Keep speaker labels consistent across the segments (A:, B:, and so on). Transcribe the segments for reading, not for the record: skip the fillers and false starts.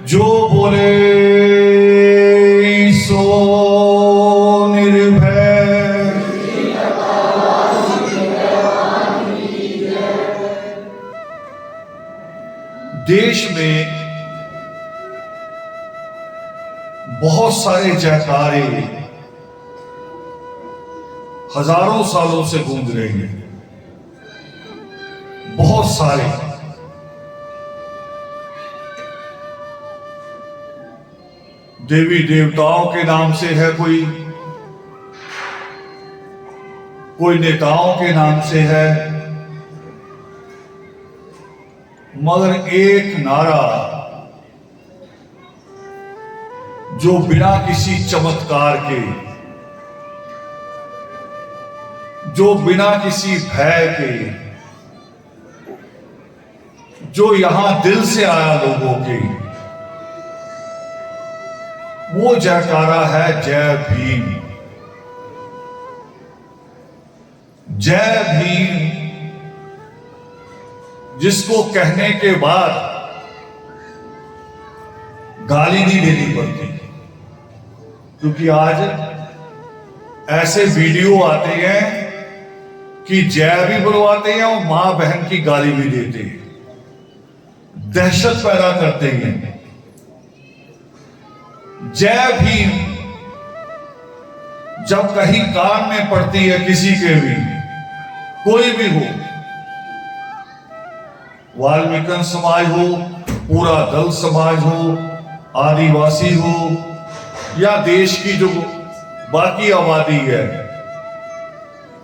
A: जो बोले सो निर्भय, देश में बहुत सारे जयकारे हजारों सालों से गूंज रहे हैं। बहुत सारे देवी देवताओं के नाम से है, कोई नेताओं के नाम से है, मगर एक नारा जो बिना किसी चमत्कार के, जो बिना किसी भय के, जो यहां दिल से आया लोगों के, वो जयकारा है जय भीम। जय भीम, जिसको कहने के बाद गाली नहीं देनी पड़ती, क्योंकि आज ऐसे वीडियो आते हैं कि जय भी बुलवाते हैं और मां बहन की गाली भी देते हैं, दहशत पैदा करते हैं। जय भीम जब कहीं कान में पड़ती है किसी के भी, कोई भी हो, वाल्मीकि समाज हो, पूरा दल समाज हो, आदिवासी हो, या देश की जो बाकी आबादी है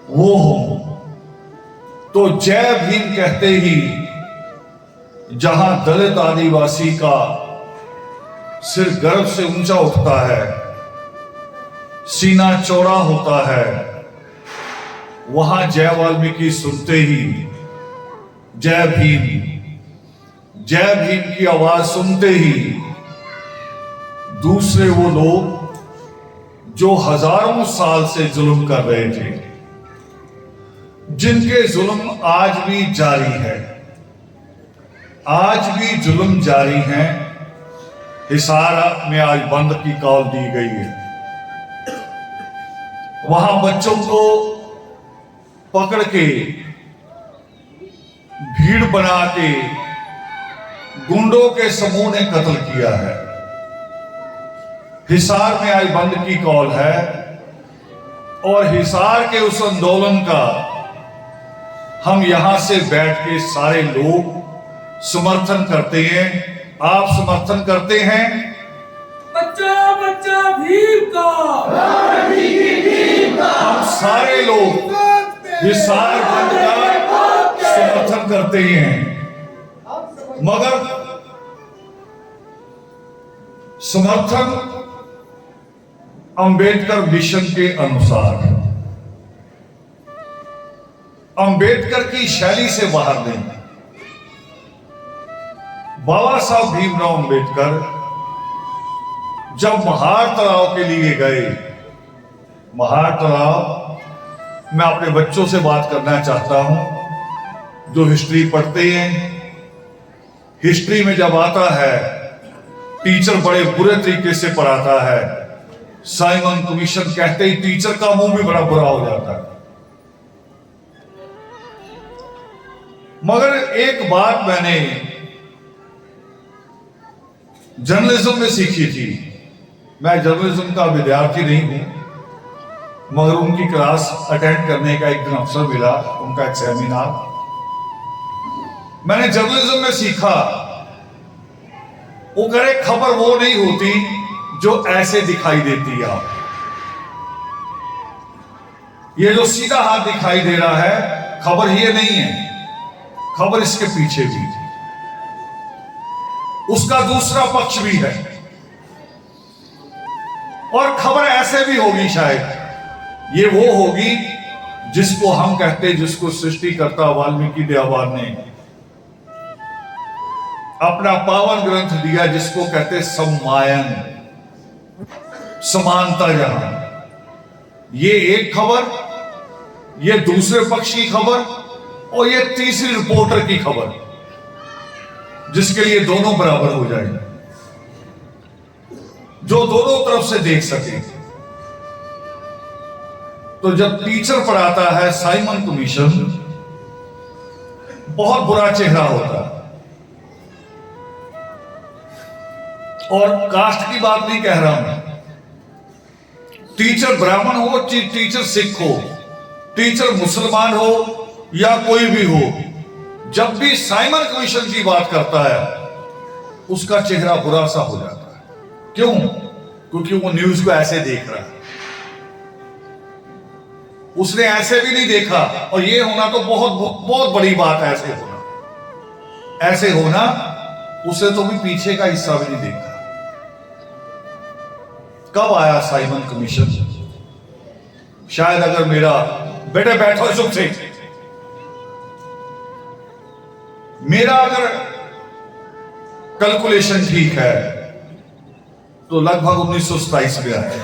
A: वो हो, तो जय भीम कहते ही जहां दलित आदिवासी का सिर गर्व से ऊंचा उठता है, सीना चौड़ा होता है, वहां जय वाल्मीकि सुनते ही जय भीम, जय भीम की आवाज सुनते ही दूसरे वो लोग जो हजारों साल से जुल्म कर रहे थे, जिनके जुल्म आज भी जारी है, आज भी जुल्म जारी है। हिसार में आज बंद की कॉल दी गई है, वहां बच्चों को पकड़ के भीड़ बना के गुंडों के समूह ने कत्ल किया है। हिसार में आज बंद की कॉल है और हिसार के उस आंदोलन का हम यहां से बैठ के सारे लोग समर्थन करते हैं। आप समर्थन करते हैं?
B: बच्चा बच्चा भीम का,
A: हम सारे लोग हिसार बंद का समर्थन करते हैं, मगर समर्थन अंबेडकर मिशन के अनुसार, अंबेडकर की शैली से बाहर नहीं। बाबा साहब भीमराव अंबेडकर जब महार तलाव के लिए गए, महार तलाव, मैं अपने बच्चों से बात करना चाहता हूं जो हिस्ट्री पढ़ते हैं। हिस्ट्री में जब आता है, टीचर बड़े बुरे तरीके से पढ़ाता है, साइमन कमीशन कहते ही टीचर का मुंह भी बड़ा बुरा हो जाता है। मगर एक बात मैंने जर्नलिज्म में सीखी थी। मैं जर्नलिज्म का विद्यार्थी नहीं हूं, मगर उनकी क्लास अटेंड करने का एक दिन अवसर मिला, उनका एक सेमिनार। मैंने जर्नलिज्म में सीखा, वो करे खबर वो नहीं होती जो ऐसे दिखाई देती है। ये जो सीधा हाथ दिखाई दे रहा है, खबर ये नहीं है, खबर इसके पीछे भी, उसका दूसरा पक्ष भी है, और खबर ऐसे भी होगी शायद। ये वो होगी जिसको हम कहते, जिसको सृष्टिकर्ता वाल्मीकि दयावान ने अपना पावन ग्रंथ दिया, जिसको कहते सम्मायन, समानता। जहां ये एक खबर, ये दूसरे पक्ष की खबर, और ये तीसरी रिपोर्टर की खबर, जिसके लिए दोनों बराबर हो जाएंगे। जो दोनों तरफ से देख सके। तो जब टीचर पढ़ाता है साइमन कमीशन, बहुत बुरा चेहरा होता है। और कास्ट की बात नहीं कह रहा हूं, टीचर ब्राह्मण हो, टीचर सिख हो, टीचर मुसलमान हो या कोई भी हो, जब भी साइमन कमीशन की बात करता है उसका चेहरा बुरा सा हो जाता है। क्यों? क्योंकि वो न्यूज को ऐसे देख रहा है। उसने ऐसे भी नहीं देखा, और ये होना तो बहुत बहुत बड़ी बात है। ऐसे होना उसे तो भी पीछे का हिस्सा भी नहीं देखा। कब आया साइमन कमीशन? शायद अगर मेरा बेटे बैठो चुप से, मेरा अगर कैलकुलेशन ठीक है तो लगभग 1927 में आया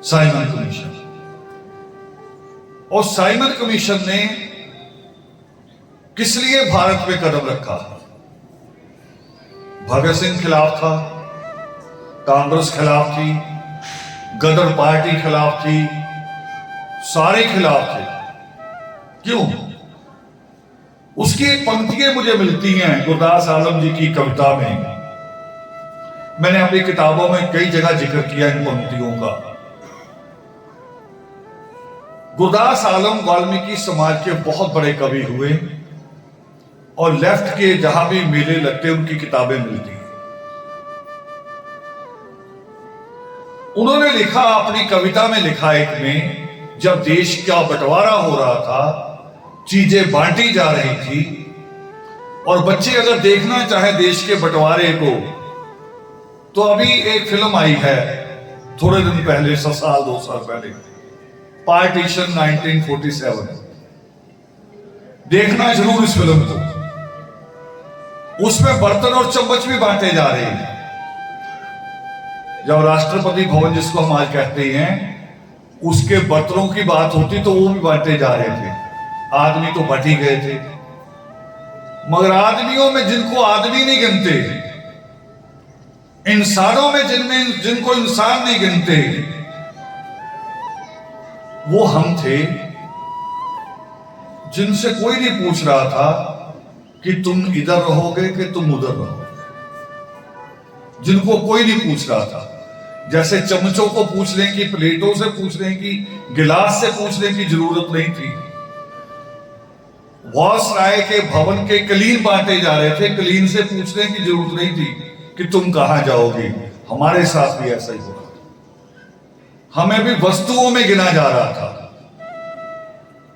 A: साइमन कमीशन। और साइमन कमीशन ने किस लिए भारत में कदम रखा? भगत सिंह खिलाफ था, कांग्रेस खिलाफ थी, गदर पार्टी खिलाफ थी, सारे खिलाफ थे। क्यों? उसकी एक पंक्तियां मुझे मिलती हैं गुरदास आलम जी की कविता में। मैंने अपनी किताबों में कई जगह जिक्र किया इन पंक्तियों का। गुरदास आलम वाल्मीकि समाज के बहुत बड़े कवि हुए, और लेफ्ट के जहां भी मेले लगते उनकी किताबें मिलती हैं। उन्होंने लिखा, अपनी कविता में लिखा एक में, जब देश का बंटवारा हो रहा था, चीजें बांटी जा रही थी, और बच्चे अगर देखना चाहे देश के बंटवारे को, तो अभी एक फिल्म आई है थोड़े दिन पहले, 100 साल 2 साल पहले, पार्टीशन 1947। देखना जरूर इस फिल्म को। उसमें बर्तन और चम्मच भी बांटे जा रहे हैं। जब राष्ट्रपति भवन, जिसको हम आज कहते हैं, उसके बर्तनों की बात होती तो वो भी बांटे जा रहे थे। आदमी तो बट ही गए थे, मगर आदमियों में जिनको आदमी नहीं गिनते, इंसानों में जिनको इंसान नहीं गिनते, वो हम थे, जिनसे कोई नहीं पूछ रहा था कि तुम इधर रहोगे कि तुम उधर रहोगे। जिनको कोई नहीं पूछ रहा था। जैसे चमचों को पूछने की, प्लेटों से पूछने की, गिलास से पूछने की जरूरत नहीं थी। वायसराय के भवन के कलीन बांटे जा रहे थे, कलीन से पूछने की जरूरत नहीं थी कि तुम कहां जाओगे। हमारे साथ भी ऐसा ही हो रहा था। हमें भी वस्तुओं में गिना जा रहा था।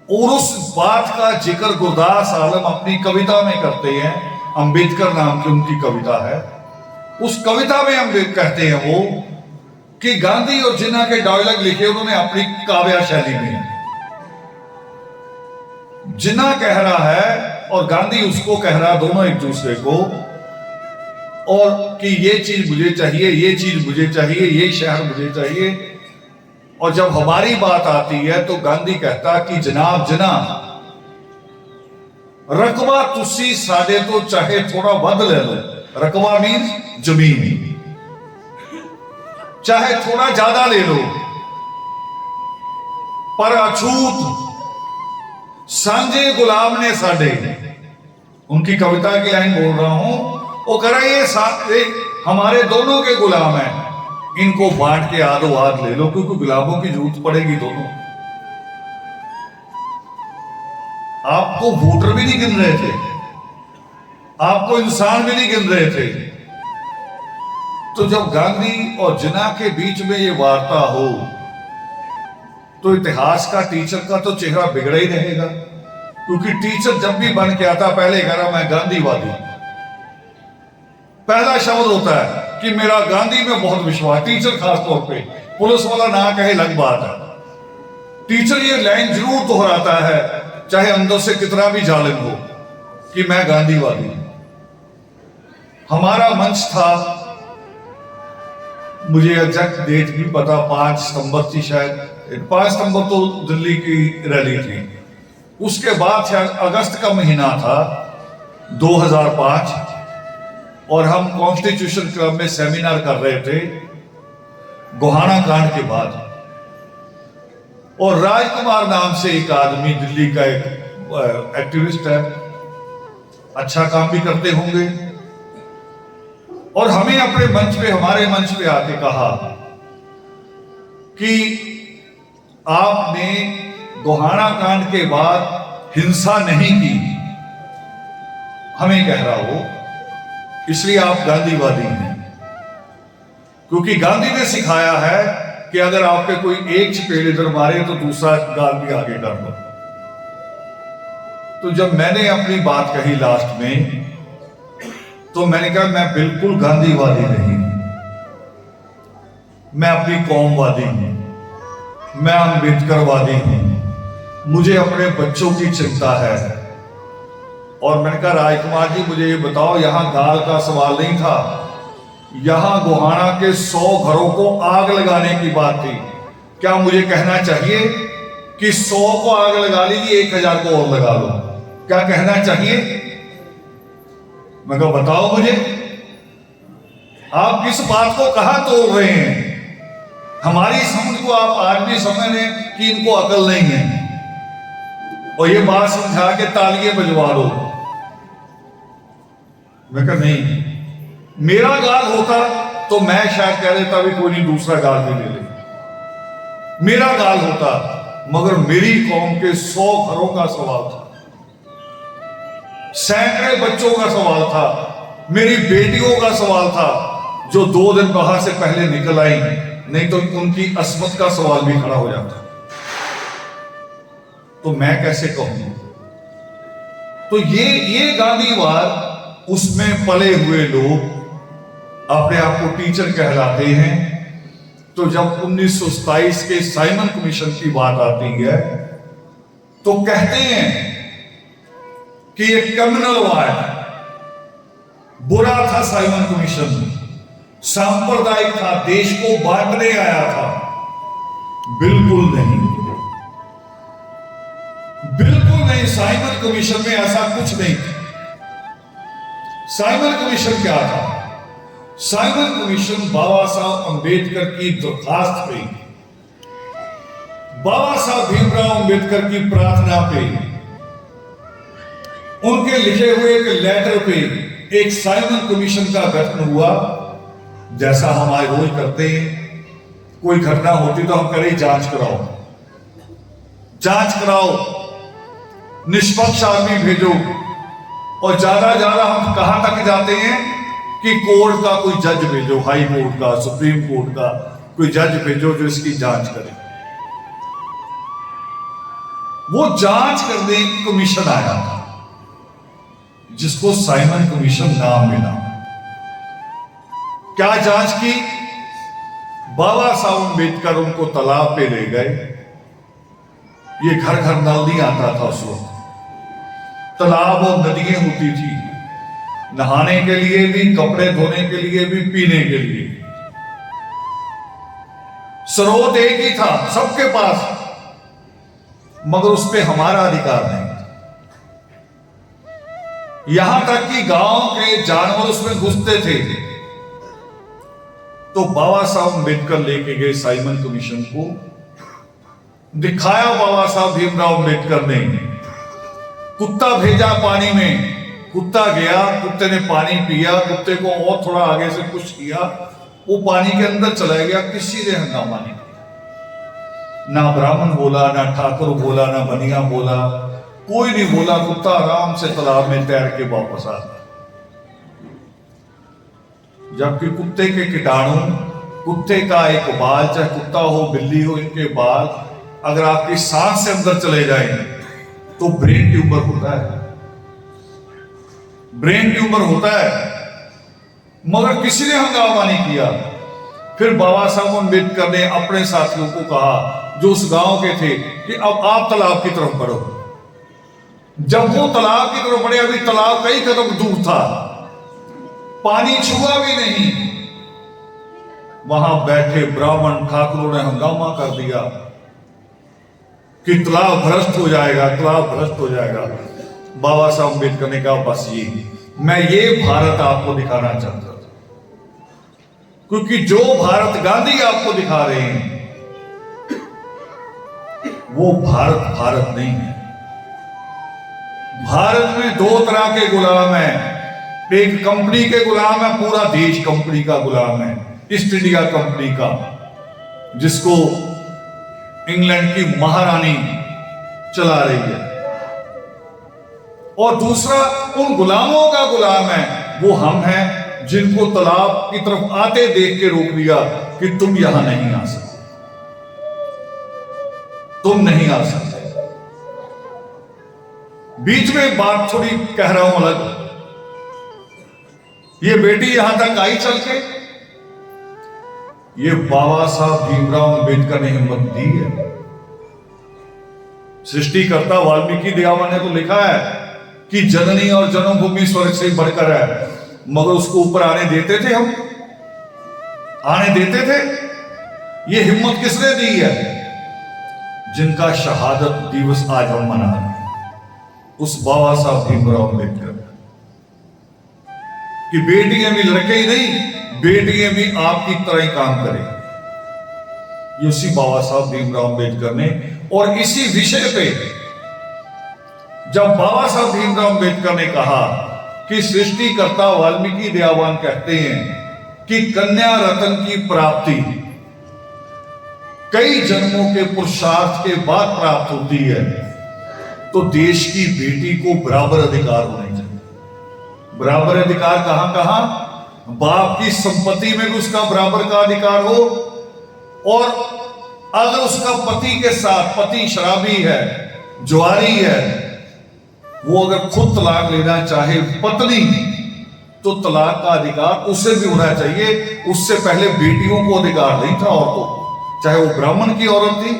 A: और उस बात का जिक्र गुरदास आलम अपनी कविता में करते हैं। अंबेडकर नाम की उनकी कविता है। उस कविता में हम कहते हैं वो कि गांधी और जिन्ना के डायलॉग लिखे उन्होंने अपनी काव्य शैली में। जिन्ना कह रहा है और गांधी उसको कह रहा, दोनों एक दूसरे को, और कि ये चीज मुझे चाहिए, ये चीज मुझे चाहिए, ये शहर मुझे चाहिए। और जब हमारी बात आती है तो गांधी कहता कि जनाब जिन्ना, रकबा तुसी साडे तो चाहे थोड़ा वध ले लो। रकबा मीन्स जमीन, चाहे थोड़ा ज्यादा ले लो, पर अछूत सांझे गुलाम ने साडे। उनकी कविता की लाइन बोल रहा हूं, वो कह रहा ये हमारे दोनों के गुलाम हैं, इनको बांट के आधो आध ले लो, क्योंकि गुलामों की जरूरत पड़ेगी दोनों। आपको वोटर भी नहीं गिन रहे थे, आपको इंसान भी नहीं गिन रहे थे। तो जब गांधी और जिन्ना के बीच में ये वार्ता हो तो इतिहास का टीचर का तो चेहरा बिगड़ा ही रहेगा। क्योंकि टीचर जब भी बन के आता, पहले कह रहा मैं गांधीवादी। पहला शब्द होता है कि मेरा गांधी में बहुत विश्वास। टीचर खास तौर पे, पुलिस वाला ना कहे अलग बात है। टीचर ये लाइन जरूर दोहराता है, चाहे अंदर से कितना भी जालिम हो, कि मैं गांधीवादी हूं। हमारा मंच था, मुझे एग्जैक्ट डेट भी पता, 5 सितंबर थी शायद। 5 सितंबर तो दिल्ली की रैली थी। उसके बाद शायद अगस्त का महीना था 2005। और हम कॉन्स्टिट्यूशन क्लब में सेमिनार कर रहे थे गोहाना कांड के बाद, और राजकुमार नाम से एक आदमी, दिल्ली का एक एक्टिविस्ट है, अच्छा काम भी करते होंगे, और हमें अपने मंच पे, हमारे मंच पे आके कहा कि आपने गोहाना कांड के बाद हिंसा नहीं की, हमें कह रहा हो, इसलिए आप गांधीवादी हैं, क्योंकि गांधी ने सिखाया है कि अगर आप पे कोई एक चपेट इधर मारे तो दूसरा गाल भी आगे कर दो। तो जब मैंने अपनी बात कही लास्ट में, तो मैंने कहा मैं बिल्कुल गांधीवादी नहीं, मैं अपनी कौमवादी हूं, मैं अम्बेडकरवादी हूं, मुझे अपने बच्चों की चिंता है। और मैंने कहा राजकुमार जी मुझे ये बताओ, यहां गाल का सवाल नहीं था, यहां गोहाना के 100 घरों को आग लगाने की बात थी। क्या मुझे कहना चाहिए कि 100 को आग लगा लीजिए, 1000 को और लगा लो? क्या कहना चाहिए? मैं कहा बताओ मुझे, आप किस बात को कहां तोड़ रहे हैं? हमारी समझ को आप आज भी समझ रहे हैं कि इनको अकल नहीं है, और ये बात समझा के तालियां बजवा दो। मैं कहा नहीं, मेरा गाल होता तो मैं शायद कह देता भी कोई नहीं, दूसरा गाल भी ले ले, मेरा गाल होता, मगर मेरी कौम के 100 घरों का सवाल था, सैकड़े बच्चों का सवाल था, मेरी बेटियों का सवाल था, जो 2 दिन बाहर से पहले निकल आई, नहीं तो उनकी अस्मत का सवाल भी खड़ा हो जाता। तो मैं कैसे कहूं? तो ये गांधीवाद, उसमें पले हुए लोग अपने आप को टीचर कहलाते हैं। तो जब 1927 के साइमन कमीशन की बात आती है, तो कहते हैं कि ये कम्युनल वार, बुरा था साइमन कमीशन, सांप्रदायिक था, देश को बांटने आया था। बिल्कुल नहीं, बिल्कुल नहीं, साइमन कमीशन में ऐसा कुछ नहीं था। साइमन कमीशन क्या था? साइमन कमीशन बाबा साहब अंबेडकर की दरखास्त पे, बाबा साहब भीमराव अंबेडकर की प्रार्थना पे, उनके लिखे हुए एक लेटर पे एक साइमन कमीशन का गठन हुआ। जैसा हम आज रोज करते हैं, कोई घटना होती तो हम करें जांच कराओ, जांच कराओ, निष्पक्ष आदमी भेजो, और ज्यादा हम कहां तक जाते हैं कि कोर्ट का कोई जज भेजो, हाई कोर्ट का, सुप्रीम कोर्ट का कोई जज भेजो जो इसकी जांच करे। वो जांच करने कमीशन आया था, जिसको साइमन कमीशन नाम मिला। क्या जांच की? बाबा साहब अंबेडकर उनको तालाब पे ले गए। ये घर घर नल नहीं आता था उस वक्त, तालाब और नदियां होती थी, नहाने के लिए भी, कपड़े धोने के लिए भी, पीने के लिए। स्रोत एक ही था सबके पास, मगर उस पर हमारा अधिकार नहीं। यहां तक कि गांव के जानवर उसमें घुसते थे। तो बाबा साहब अंबेडकर लेके गए साइमन कमीशन को, दिखाया बाबा साहब भीमराव अंबेडकर ने, कुत्ता भेजा पानी में, कुत्ता गया, कुत्ते ने पानी पिया, कुत्ते को और थोड़ा आगे से कुछ किया, वो पानी के अंदर चला गया, किसी ने हंगामा नहीं किया। ना ब्राह्मण बोला, ना ठाकुर बोला, ना बनिया बोला, कोई नहीं बोला। कुत्ता आराम से तालाब में तैर के वापस आ गया। जबकि कुत्ते के कीटाणु, कुत्ते का एक बाल, चाहे कुत्ता हो बिल्ली हो, इनके बाल अगर आपकी सांस से अंदर चले जाएंगे तो ब्रेन ट्यूमर होता है, ब्रेन ट्यूमर होता है। मगर किसी ने हंगामा नहीं किया। फिर बाबा साहब अंबेडकर ने अपने साथियों को कहा जो उस गांव के थे कि अब आप तालाब की तरफ बढ़ो। जब वो तालाब की तरफ बढ़े, अभी तालाब कई कदम दूर था, पानी छुआ भी नहीं, वहां बैठे ब्राह्मण ठाकुरों ने हंगामा कर दिया कि तालाब भ्रष्ट हो जाएगा, तालाब भ्रष्ट हो जाएगा। बाबा साहब अंबेडकर ने कहा बस ये मैं ये भारत आपको दिखाना चाहता था, क्योंकि जो भारत गांधी आपको दिखा रहे हैं वो भारत भारत नहीं है। भारत में दो तरह के गुलाम हैं, एक कंपनी के गुलाम है, पूरा देश कंपनी का गुलाम है, ईस्ट इंडिया कंपनी का, जिसको इंग्लैंड की महारानी चला रही है, और दूसरा उन गुलामों का गुलाम है, वो हम हैं, जिनको तालाब की तरफ आते देख के रोक दिया कि तुम यहां नहीं आ सकते, तुम नहीं आ सकते। बीच में बात थोड़ी कह रहा हूं अलग, ये बेटी यहां तक आई चल के, ये बाबा साहब भीमराव अंबेडकर ने हिम्मत दी है। सृष्टिकर्ता वाल्मीकि देवा ने तो लिखा है कि जननी और जन्मभूमि स्वर्ग से बढ़कर है, मगर उसको ऊपर आने देते थे हम? आने देते थे? ये हिम्मत किसने दी है? जिनका शहादत दिवस आज हम मना रहे हैं, उस बाबा साहब भीमराव अंबेडकर, कि बेटियां भी लड़के ही नहीं, बेटियां भी आपकी तरह ही काम करें। ये उसी बाबा साहब भीमराव अंबेडकर ने, और इसी विषय पे जब बाबा साहब भीमराव अंबेडकर ने कहा कि सृष्टिकर्ता वाल्मीकि दयावान कहते हैं कि कन्या रत्न की प्राप्ति कई जन्मों के पुरुषार्थ के बाद प्राप्त होती है, तो देश की बेटी को बराबर अधिकार होने चाहिए। बराबर अधिकार कहां कहां? बाप की संपत्ति में भी उसका बराबर का अधिकार हो, और अगर उसका पति के साथ, पति शराबी है, जुआरी है, वो अगर खुद तलाक लेना चाहे पत्नी, तो तलाक का अधिकार उसे भी होना चाहिए। उससे पहले बेटियों को अधिकार नहीं था औरतों को, चाहे वो ब्राह्मण की औरत थी,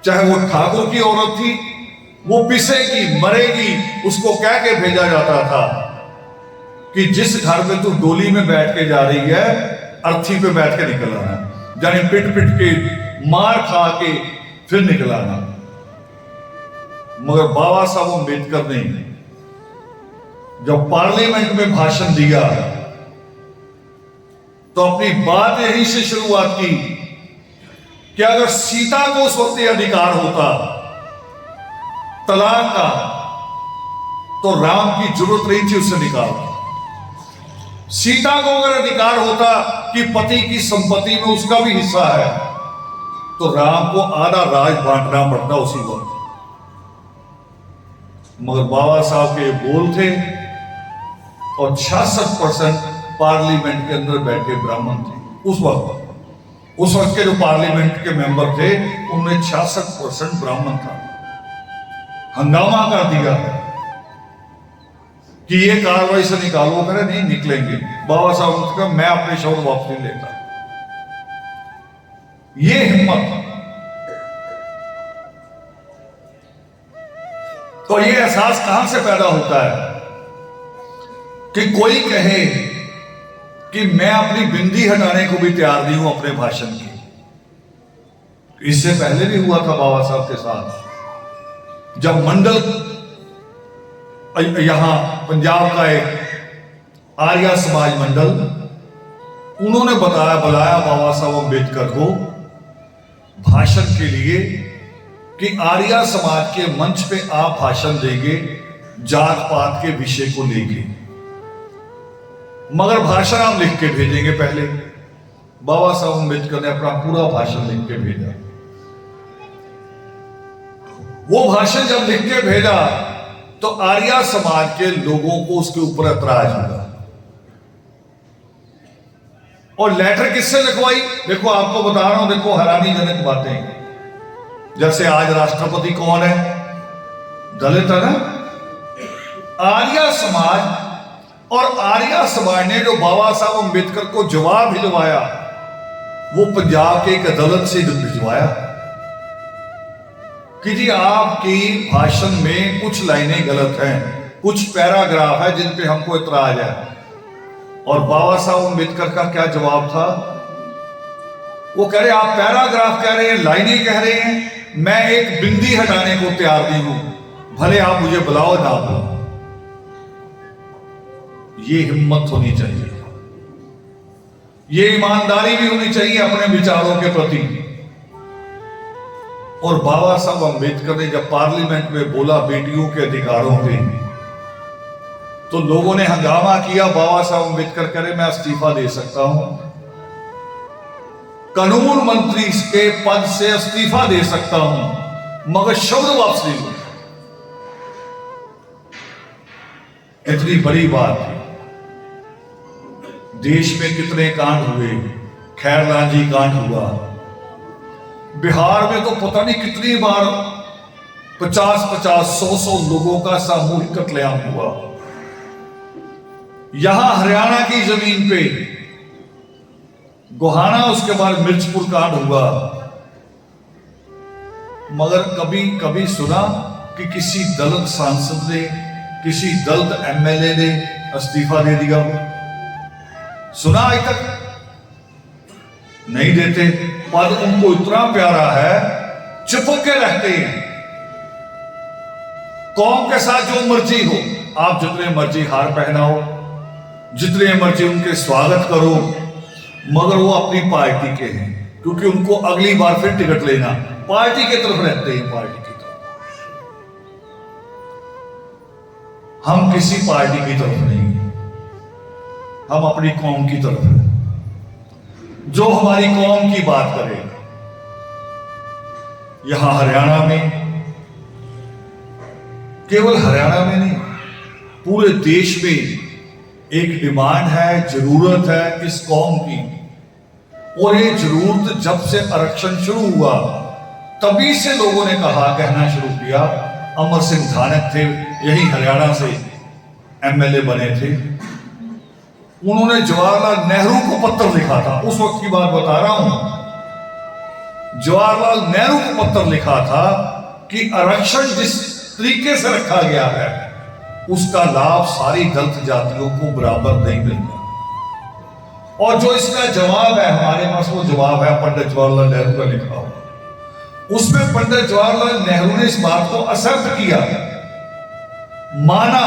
A: चाहे वो ठाकुर की औरत थी, वो पिसेगी, मरेगी, उसको कह के भेजा जाता था कि जिस घर में तू डोली में बैठ के जा रही है, अर्थी पे बैठ के निकल आना, यानी पिट पिट के मार खा के फिर निकल आना। मगर बाबा साहब अम्बेडकर ने जब पार्लियामेंट में भाषण दिया तो अपनी बात यहीं से शुरुआत की कि अगर सीता को उस वक्त अधिकार होता तलाक का, तो राम की जरूरत नहीं थी उसे निकाल। सीता को अगर अधिकार होता कि पति की संपत्ति में उसका भी हिस्सा है, तो राम को आधा राज बांटना पड़ता उसी वक्त। मगर बाबा साहब के बोल थे, और 66% पार्लियामेंट के अंदर बैठे ब्राह्मण थे उस वक्त। उस वक्त के जो पार्लियामेंट के मेंबर थे, उनमें 66% ब्राह्मण था। हंगामा कर दिया कि ये कार्रवाई से निकालो, करे नहीं निकलेंगे। बाबा साहब ने कहा मैं अपने शब्द वापस नहीं लेता। ये हिम्मत, तो ये एहसास कहां से पैदा होता है कि कोई कहे कि मैं अपनी बिंदी हटाने को भी तैयार नहीं हूं अपने भाषण की। इससे पहले भी हुआ था बाबा साहब के साथ, जब मंडल यहां पंजाब का एक आर्या समाज मंडल, उन्होंने बुलाया बाबा साहब अम्बेडकर को भाषण के लिए कि आर्या समाज के मंच पे आप भाषण देंगे जात पात के विषय को लेके, मगर भाषण आप लिख के भेजेंगे। पहले बाबा साहब अम्बेडकर ने अपना पूरा भाषण लिख के भेजा। वो भाषण जब लिख के भेजा तो आर्या समाज के लोगों को उसके ऊपर ऐतराज हुआ, और लेटर किससे लिखवाई? देखो आपको बता रहा हूं, देखो हैरानीजनक बातें। जैसे आज राष्ट्रपति कौन है? दलित है ना। आर्या समाज, और आर्या समाज ने जो बाबा साहब अम्बेडकर को जवाब भिजवाया, वो पंजाब के एक अदालत से भिजवाया कि जी आपकी भाषण में कुछ लाइनें गलत हैं, कुछ पैराग्राफ है जिन पे हमको इतराज है। और बाबा साहब अम्बेडकर का क्या जवाब था? वो कह रहे आप पैराग्राफ कह रहे हैं, लाइनें कह रहे हैं, मैं एक बिंदी हटाने को तैयार नहीं हूं, भले आप मुझे बुलाओ ना बुलाओ। ये हिम्मत होनी चाहिए, ये ईमानदारी भी होनी चाहिए अपने विचारों के प्रति। और बाबा साहब अम्बेडकर ने जब पार्लियामेंट में बोला बेटियों के अधिकारों पे, तो लोगों ने हंगामा किया। बाबा साहब अम्बेडकर कह रहे मैं इस्तीफा दे सकता हूं, कानून मंत्री के पद से इस्तीफा दे सकता हूं, मगर शब्द वापस नहीं लूंगा। इतनी बड़ी बात है। देश में कितने कांड हुए, खैरलाल जी कांड हुआ, बिहार में तो पता नहीं कितनी बार 50-50, 100-100 लोगों का सामूहिक कत्लेआम हुआ। यहां हरियाणा की जमीन पे गोहाना, उसके बाद मिर्चपुर कांड हुआ, मगर कभी कभी सुना कि किसी दलित सांसद ने, किसी दलित एमएलए ने इस्तीफा दे दिया? सुना आज तक? नहीं देते। पद उनको इतना प्यारा है, चिपक के रहते हैं। कौम के साथ जो मर्जी हो, आप जितने मर्जी हार पहनाओ, जितने मर्जी उनके स्वागत करो, मगर वो अपनी पार्टी के हैं, क्योंकि उनको अगली बार फिर टिकट लेना, पार्टी की तरफ रहते हैं, पार्टी की तरफ। हम किसी पार्टी की तरफ नहीं, हम अपनी कौम की तरफ हैं। जो हमारी कौम की बात करे। यहां हरियाणा में, केवल हरियाणा में नहीं, पूरे देश में एक डिमांड है, जरूरत है इस कौम की। और ये जरूरत जब से आरक्षण शुरू हुआ तभी से लोगों ने कहना शुरू किया। अमर सिंह धानक थे, यही हरियाणा से एमएलए बने थे, उन्होंने जवाहरलाल नेहरू को पत्र लिखा था। उस वक्त की बात बता रहा हूं। जवाहरलाल नेहरू को पत्र लिखा था कि आरक्षण जिस तरीके से रखा गया है उसका लाभ सारी दलित जातियों को बराबर नहीं मिलता। और जो इसका जवाब है हमारे पास, वो जवाब है पंडित जवाहरलाल नेहरू का लिखा हुआ। उसमें पंडित जवाहरलाल नेहरू ने इस बात को एक्सेप्ट किया, माना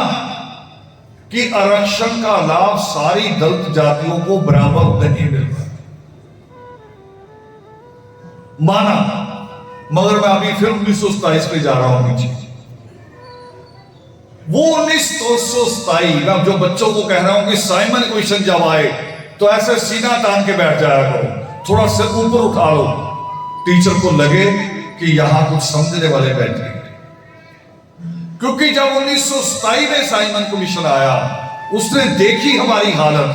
A: कि आरक्षण का लाभ सारी दलित जातियों को बराबर नहीं मिलता, माना। मगर मैं अभी फिर 1927 पे जा रहा हूं नीचे। वो 1927, मैं जो बच्चों को कह रहा हूं कि साइमन कमीशन जब आए तो ऐसे सीना तान के बैठ जाया करो, थोड़ा सा ऊपर उठा लो, टीचर को लगे कि यहां कुछ समझने वाले बैठे हैं। क्योंकि जब 1927 में साइमन कमीशन आया, उसने देखी हमारी हालत,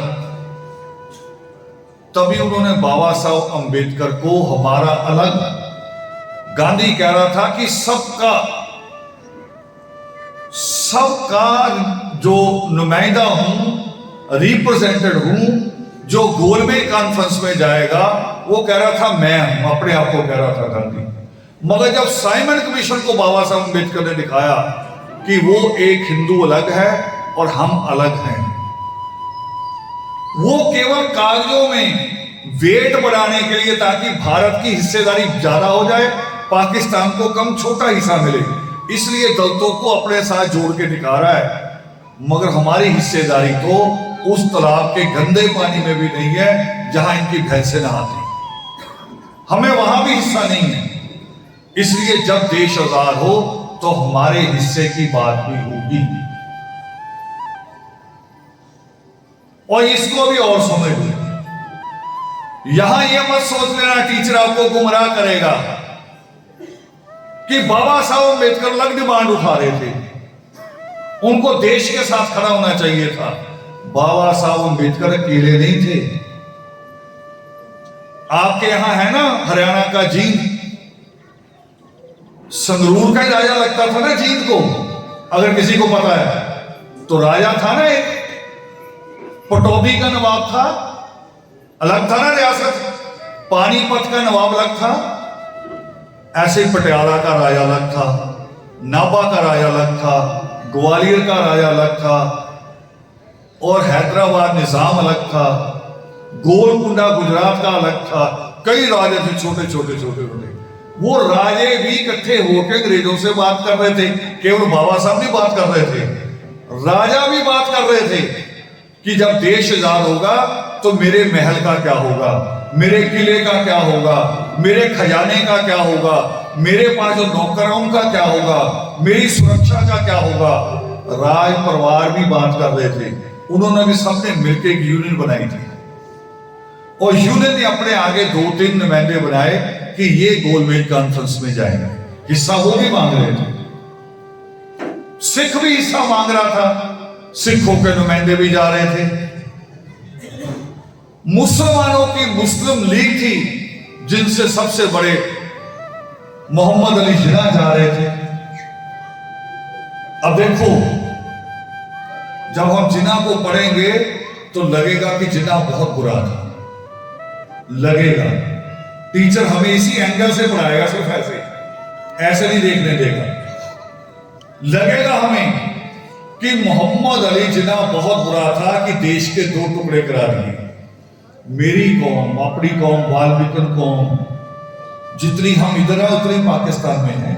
A: तभी उन्होंने बाबा साहब अंबेडकर को हमारा अलग, गांधी कह रहा था कि सबका जो नुमाइंदा हूं, रिप्रेजेंटेड हूं, जो गोलमेज कॉन्फ्रेंस में जाएगा, वो कह रहा था मैं हूं, अपने आप को कह रहा था गांधी। मगर जब साइमन कमीशन को बाबा साहब अंबेडकर ने दिखाया कि वो एक हिंदू अलग है और हम अलग हैं, वो केवल कागजों में वेट बढ़ाने के लिए, ताकि भारत की हिस्सेदारी ज्यादा हो जाए, पाकिस्तान को कम छोटा हिस्सा मिले, इसलिए दलितों को अपने साथ जोड़ के दिखा रहा है। मगर हमारी हिस्सेदारी तो उस तालाब के गंदे पानी में भी नहीं है जहां इनकी भैंसें नहाती, हमें वहां भी हिस्सा नहीं है। इसलिए जब देश आजाद हो तो हमारे हिस्से की बात भी होगी। और इसको भी और समझ लो, यहां यह मत सोच लेना टीचर आपको गुमराह करेगा कि बाबा साहब अम्बेडकर अलग डिमांड उठा रहे थे, उनको देश के साथ खड़ा होना चाहिए था। बाबा साहब अम्बेडकर अकेले नहीं थे। आपके यहां है ना हरियाणा का जींद, संगरूर का ही राजा लगता था ना जींद को, अगर किसी को पता है तो। राजा था ना एक, पटौदी का नवाब था, अलग था ना रियासत, पानीपत का नवाब अलग था, ऐसे पटियाला का राजा अलग था, नाभा का राजा अलग था, ग्वालियर का राजा अलग था, और हैदराबाद निजाम अलग था, गोलकुंडा गुजरात का अलग था। कई राजे थे, छोटे छोटे छोटे छोटे। वो राजे भी इकट्ठे होकर अंग्रेजों से बात कर रहे थे, केवल बाबा साहब नहीं बात कर रहे थे, राजा भी बात कर रहे थे कि जब देश आजाद होगा तो मेरे महल का क्या होगा, मेरे किले का क्या होगा, मेरे खजाने का क्या होगा, मेरे पास जो नौकर हैं उनका क्या होगा, मेरी सुरक्षा का क्या होगा। राज परिवार भी बात कर रहे थे, उन्होंने भी सबने मिलकर एक यूनियन बनाई थी और यूनियन ने अपने आगे 2-3 नुमाइंदे बनाए कि ये गोलमेज कॉन्फ्रेंस में जाएंगे। हिस्सा वो भी मांग रहे थे, सिख भी हिस्सा मांग रहा था, सिखों के नुमाइंदे भी जा रहे थे। मुसलमानों की मुस्लिम लीग थी जिनसे सबसे बड़े मोहम्मद अली जिन्ना जा रहे थे। अब देखो, जब हम जिन्ना को पढ़ेंगे तो लगेगा कि जिन्ना बहुत बुरा था, लगेगा। टीचर हमें इसी एंगल से पढ़ाएगा, सिर्फ ऐसे नहीं देखने देगा। लगेगा हमें कि मोहम्मद अली जिन्ना बहुत बुरा था कि देश के 2 टुकड़े करा दिए। मेरी कौम, अपनी कौम, वाल्मीकि कौम, जितनी हम इधर है उतनी पाकिस्तान में है।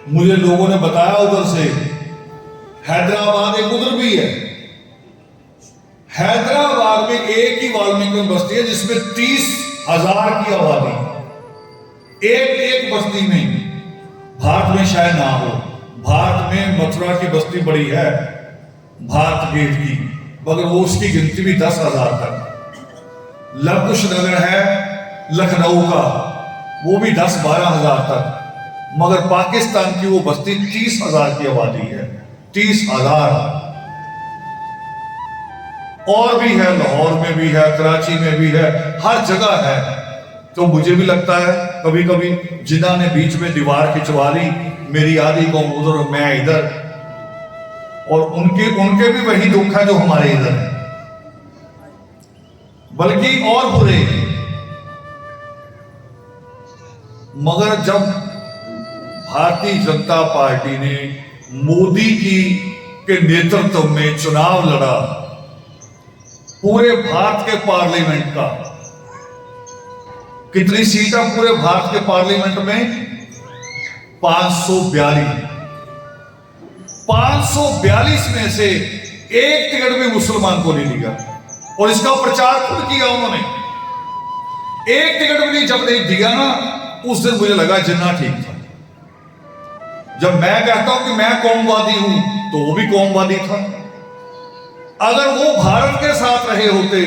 A: मुझे लोगों ने बताया उधर से हैदराबाद एक उधर भी है। हैदराबाद में एक ही वाल्मीकि बस्ती है जिसमें 30,000 की आबादी, एक बस्ती में। भारत में शायद ना हो, भारत में मथुरा की बस्ती बड़ी है, भारत गेट की, मगर वो उसकी गिनती भी 10,000 तक। लवकुश नगर है लखनऊ का, वो भी 10-12,000 तक, मगर पाकिस्तान की वो बस्ती 30,000 की आबादी है, 30,000। और भी है, लाहौर में भी है, कराची में भी है, हर जगह है। तो मुझे भी लगता है कभी कभी जिन्ना ने बीच में दीवार खिंचवा ली, मेरी आधी कौम उधर और मैं इधर, और उनके भी वही दुख है जो हमारे इधर है, बल्कि और बुरे। मगर जब भारतीय जनता पार्टी ने मोदी के नेतृत्व में चुनाव लड़ा, पूरे भारत के पार्लियामेंट का, कितनी सीट है पूरे भारत के पार्लियामेंट में? 542। 542 में से एक टिकट भी मुसलमान को नहीं दिया, और इसका प्रचार खुद किया उन्होंने। एक टिकट भी नहीं, जब नहीं दिया ना, उस दिन मुझे लगा जिन्ना ठीक था। जब मैं कहता हूं कि मैं कौमवादी हूं, तो वो भी कौमवादी था। अगर वो भारत के साथ रहे होते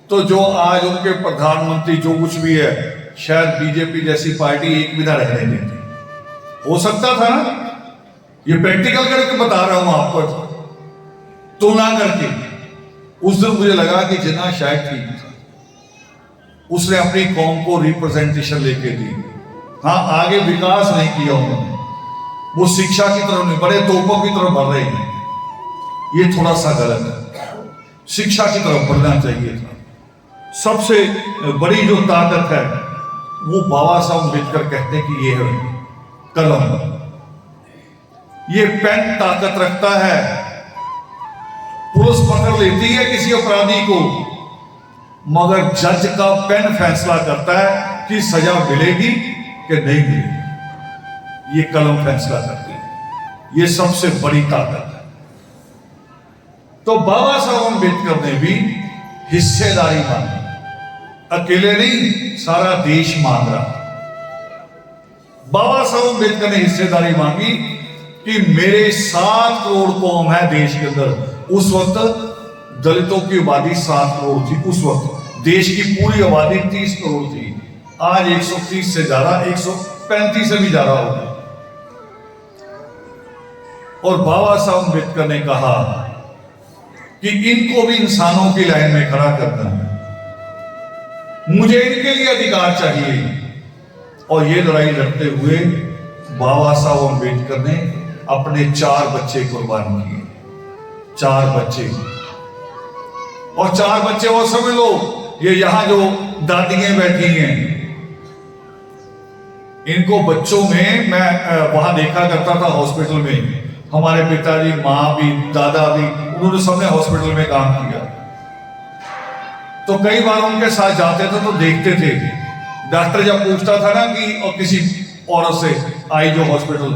A: तो जो आज उनके प्रधानमंत्री जो कुछ भी है, शायद बीजेपी जैसी पार्टी एक भी ना रहने देती। हो सकता था ना, ये प्रैक्टिकल करके बता रहा हूं आपको, तुलना करके। उस दिन मुझे लगा कि जिन्ना शायद ठीक था, उसने अपनी कौम को रिप्रेजेंटेशन लेके दी। हाँ, आगे विकास नहीं किया उन्होंने, वो शिक्षा की तरफ नहीं, बड़े तोपों की तरफ बढ़ रहे हैं, ये थोड़ा सा गलत है। शिक्षा की तरफ बढ़ना चाहिए था। सबसे बड़ी जो ताकत है वो बाबा साहब अम्बेडकर कहते हैं कि ये है कलम, ये पेन ताकत रखता है। पुलिस पकड़ लेती है किसी अपराधी को, मगर जज का पेन फैसला करता है कि सजा मिलेगी कि नहीं मिलेगी। ये कलम फैसला करती है, ये सबसे बड़ी ताकत है। तो बाबा साहब अम्बेडकर ने भी हिस्सेदारी मांगी, अकेले नहीं, सारा देश मांग रहा। बाबा साहब अम्बेडकर ने हिस्सेदारी मांगी कि मेरे 7 करोड़ कौम है देश के अंदर। उस वक्त दलितों की आबादी 7 करोड़ थी, उस वक्त देश की पूरी आबादी 30 करोड़ थी। आज 130 से ज्यादा, 135 से भी ज्यादा हो गई। और बाबा साहब अम्बेडकर ने कहा कि इनको भी इंसानों की लाइन में खड़ा करना है, मुझे इनके लिए अधिकार चाहिए। और ये लड़ाई लड़ते हुए बाबा साहब अम्बेडकर ने अपने 4 बच्चे कुर्बान किए। 4 बच्चे, और 4 बच्चे और समझ लो, ये यहां जो दादियां बैठी हैं, इनको बच्चों में मैं वहां देखा करता था हॉस्पिटल में, हमारे पिताजी, माँ भी, दादा भी, उन्होंने सबने हॉस्पिटल में काम किया। तो कई बार उनके साथ जाते थे तो देखते थे, डॉक्टर जब पूछता था ना कि और किसी औरत से आई जो हॉस्पिटल,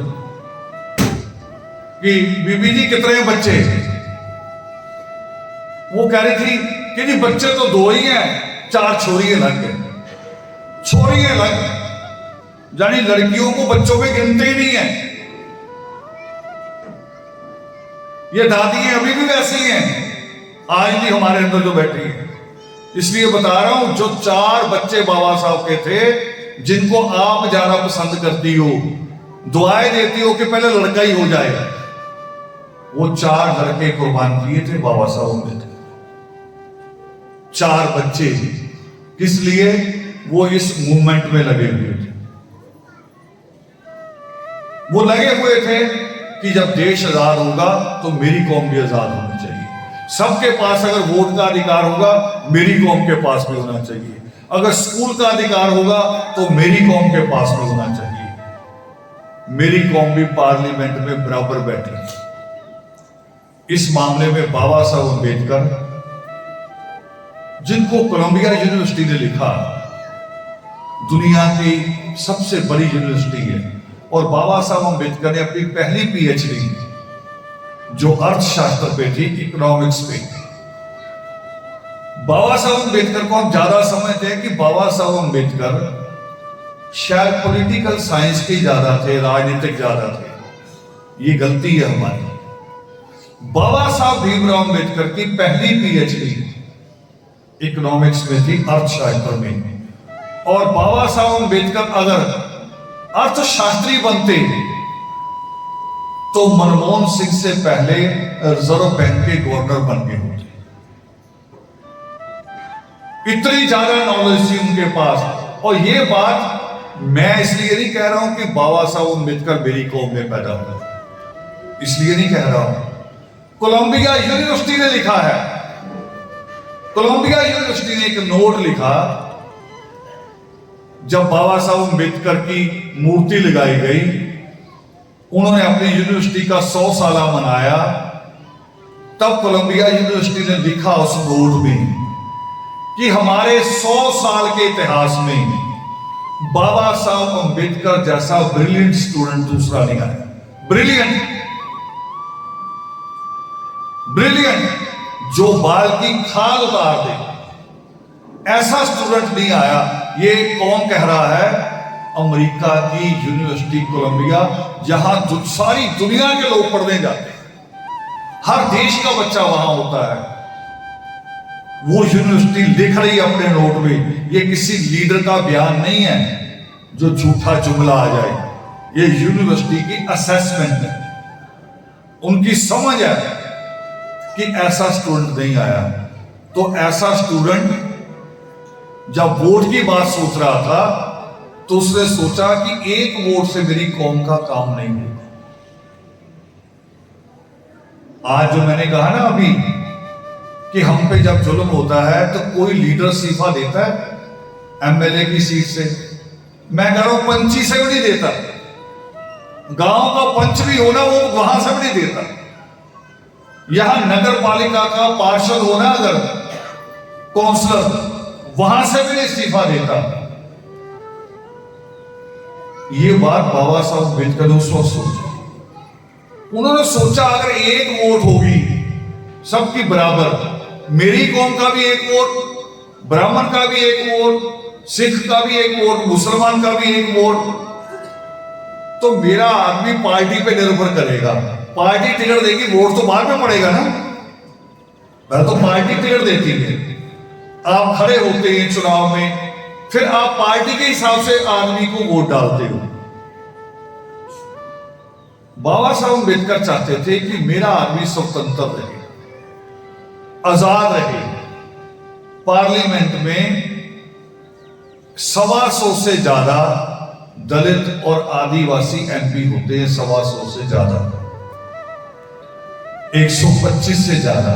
A: कि बीबी जी कितने बच्चे, वो कह रही थी कि जी बच्चे तो 2 ही हैं, 4 छोरियां लग गए। छोरियां लग, यानी लड़कियों को बच्चों में गिनते ही नहीं है। ये दादी अभी भी वैसी हैं, आज भी हमारे अंदर जो बैठी है। इसलिए बता रहा हूं, जो 4 बच्चे बाबा साहब के थे, जिनको आप ज्यादा पसंद करती हो, दुआएं देती हो कि पहले लड़का ही हो जाए, वो 4 लड़के कुर्बान किए थे बाबा साहब ने। 4 बच्चे, किस लिए? वो इस मूवमेंट में लगे हुए थे। वो लगे हुए थे कि जब देश आजाद होगा तो मेरी कौम भी आजाद होनी चाहिए। सबके पास अगर वोट का अधिकार होगा, मेरी कौम के पास भी होना चाहिए। अगर स्कूल का अधिकार होगा तो मेरी कौम के पास भी होना चाहिए। मेरी कौम भी पार्लियामेंट में बराबर बैठी। इस मामले में बाबा साहब अम्बेडकर, जिनको कोलंबिया यूनिवर्सिटी ने लिखा, दुनिया की सबसे बड़ी यूनिवर्सिटी है, और बाबा साहब अम्बेडकर ने अपनी पहली पीएचडी जो अर्थशास्त्र पे थी, इकोनॉमिक्स पे। बाबा साहब अम्बेडकर को हम ज्यादा समझते हैं कि बाबा साहब अम्बेडकर शायद पॉलिटिकल साइंस के ज्यादा थे, राजनीतिक ज्यादा थे। ये गलती है हमारी। बाबा साहब भीमराव अम्बेडकर की पहली पीएचडी इकोनॉमिक्स में थी, अर्थशास्त्र में। और बाबा साहब अम्बेडकर अगर अर्थशास्त्री बनते तो मनमोहन सिंह से पहले रिजर्व बैंक के गवर्नर बन गए होते। इतनी ज्यादा नॉलेज थी उनके पास। और ये बात मैं इसलिए नहीं कह रहा हूं कि बाबा साहब अम्बेडकर मेरी कौम में पैदा हुए, इसलिए नहीं कह रहा हूं। कोलंबिया यूनिवर्सिटी ने लिखा है, कोलंबिया यूनिवर्सिटी ने एक नोट लिखा, जब बाबा साहब अम्बेडकर की मूर्ति लगाई गई, उन्होंने अपनी यूनिवर्सिटी का 100 साला मनाया, तब कोलंबिया यूनिवर्सिटी ने लिखा उस नोट में कि हमारे 100 साल के इतिहास में बाबा साहब अम्बेडकर जैसा ब्रिलियंट स्टूडेंट दूसरा नहीं आया। ब्रिलियंट, ब्रिलियंट, जो बाल की खाल उतार दे, ऐसा स्टूडेंट नहीं आया। ये कौन कह रहा है? अमेरिका की यूनिवर्सिटी कोलंबिया, जहां सारी दुनिया के लोग पढ़ने जाते हैं, हर देश का बच्चा वहां होता है। वो यूनिवर्सिटी लिख रही है अपने नोट में, ये किसी लीडर का बयान नहीं है जो झूठा जुमला आ जाए। ये यूनिवर्सिटी की असेसमेंट है, उनकी समझ है कि ऐसा स्टूडेंट नहीं आया। तो ऐसा स्टूडेंट जब वोट की बात सोच रहा था तो उसने सोचा कि एक वोट से मेरी कौम का काम नहीं होगा। आज जो मैंने कहा ना अभी कि हम पे जब जुल्म होता है तो कोई लीडर इस्तीफा देता है एमएलए की सीट से, मैं कह रहा हूं पंची से भी नहीं देता। गांव का पंच भी होना, वो वहां से भी नहीं देता। यहां नगर पालिका का पार्षद होना, अगर काउंसलर, वहां से भी नहीं इस्तीफा देता। ये बात बाबा साहब अम्बेडकर ने उस वक्त सोची। उन्होंने सोचा अगर एक वोट होगी सबकी बराबर, मेरी कौम का भी एक वोट, ब्राह्मण का भी एक वोट, सिख का भी एक वोट, मुसलमान का भी एक वोट, तो मेरा आदमी पार्टी पे निर्भर करेगा। पार्टी टिकट देगी, वोट तो बाद में पड़ेगा ना। पहले तो पार्टी टिकट देती है, आप खड़े होते हैं चुनाव में, फिर आप पार्टी के हिसाब से आदमी को वोट डालते हो। बाबा साहब अम्बेडकर चाहते थे कि मेरा आदमी स्वतंत्र रहे, आजाद रहे। पार्लियामेंट में 125 से ज्यादा दलित और आदिवासी एमपी होते हैं, 125 से ज्यादा, 125 से ज्यादा।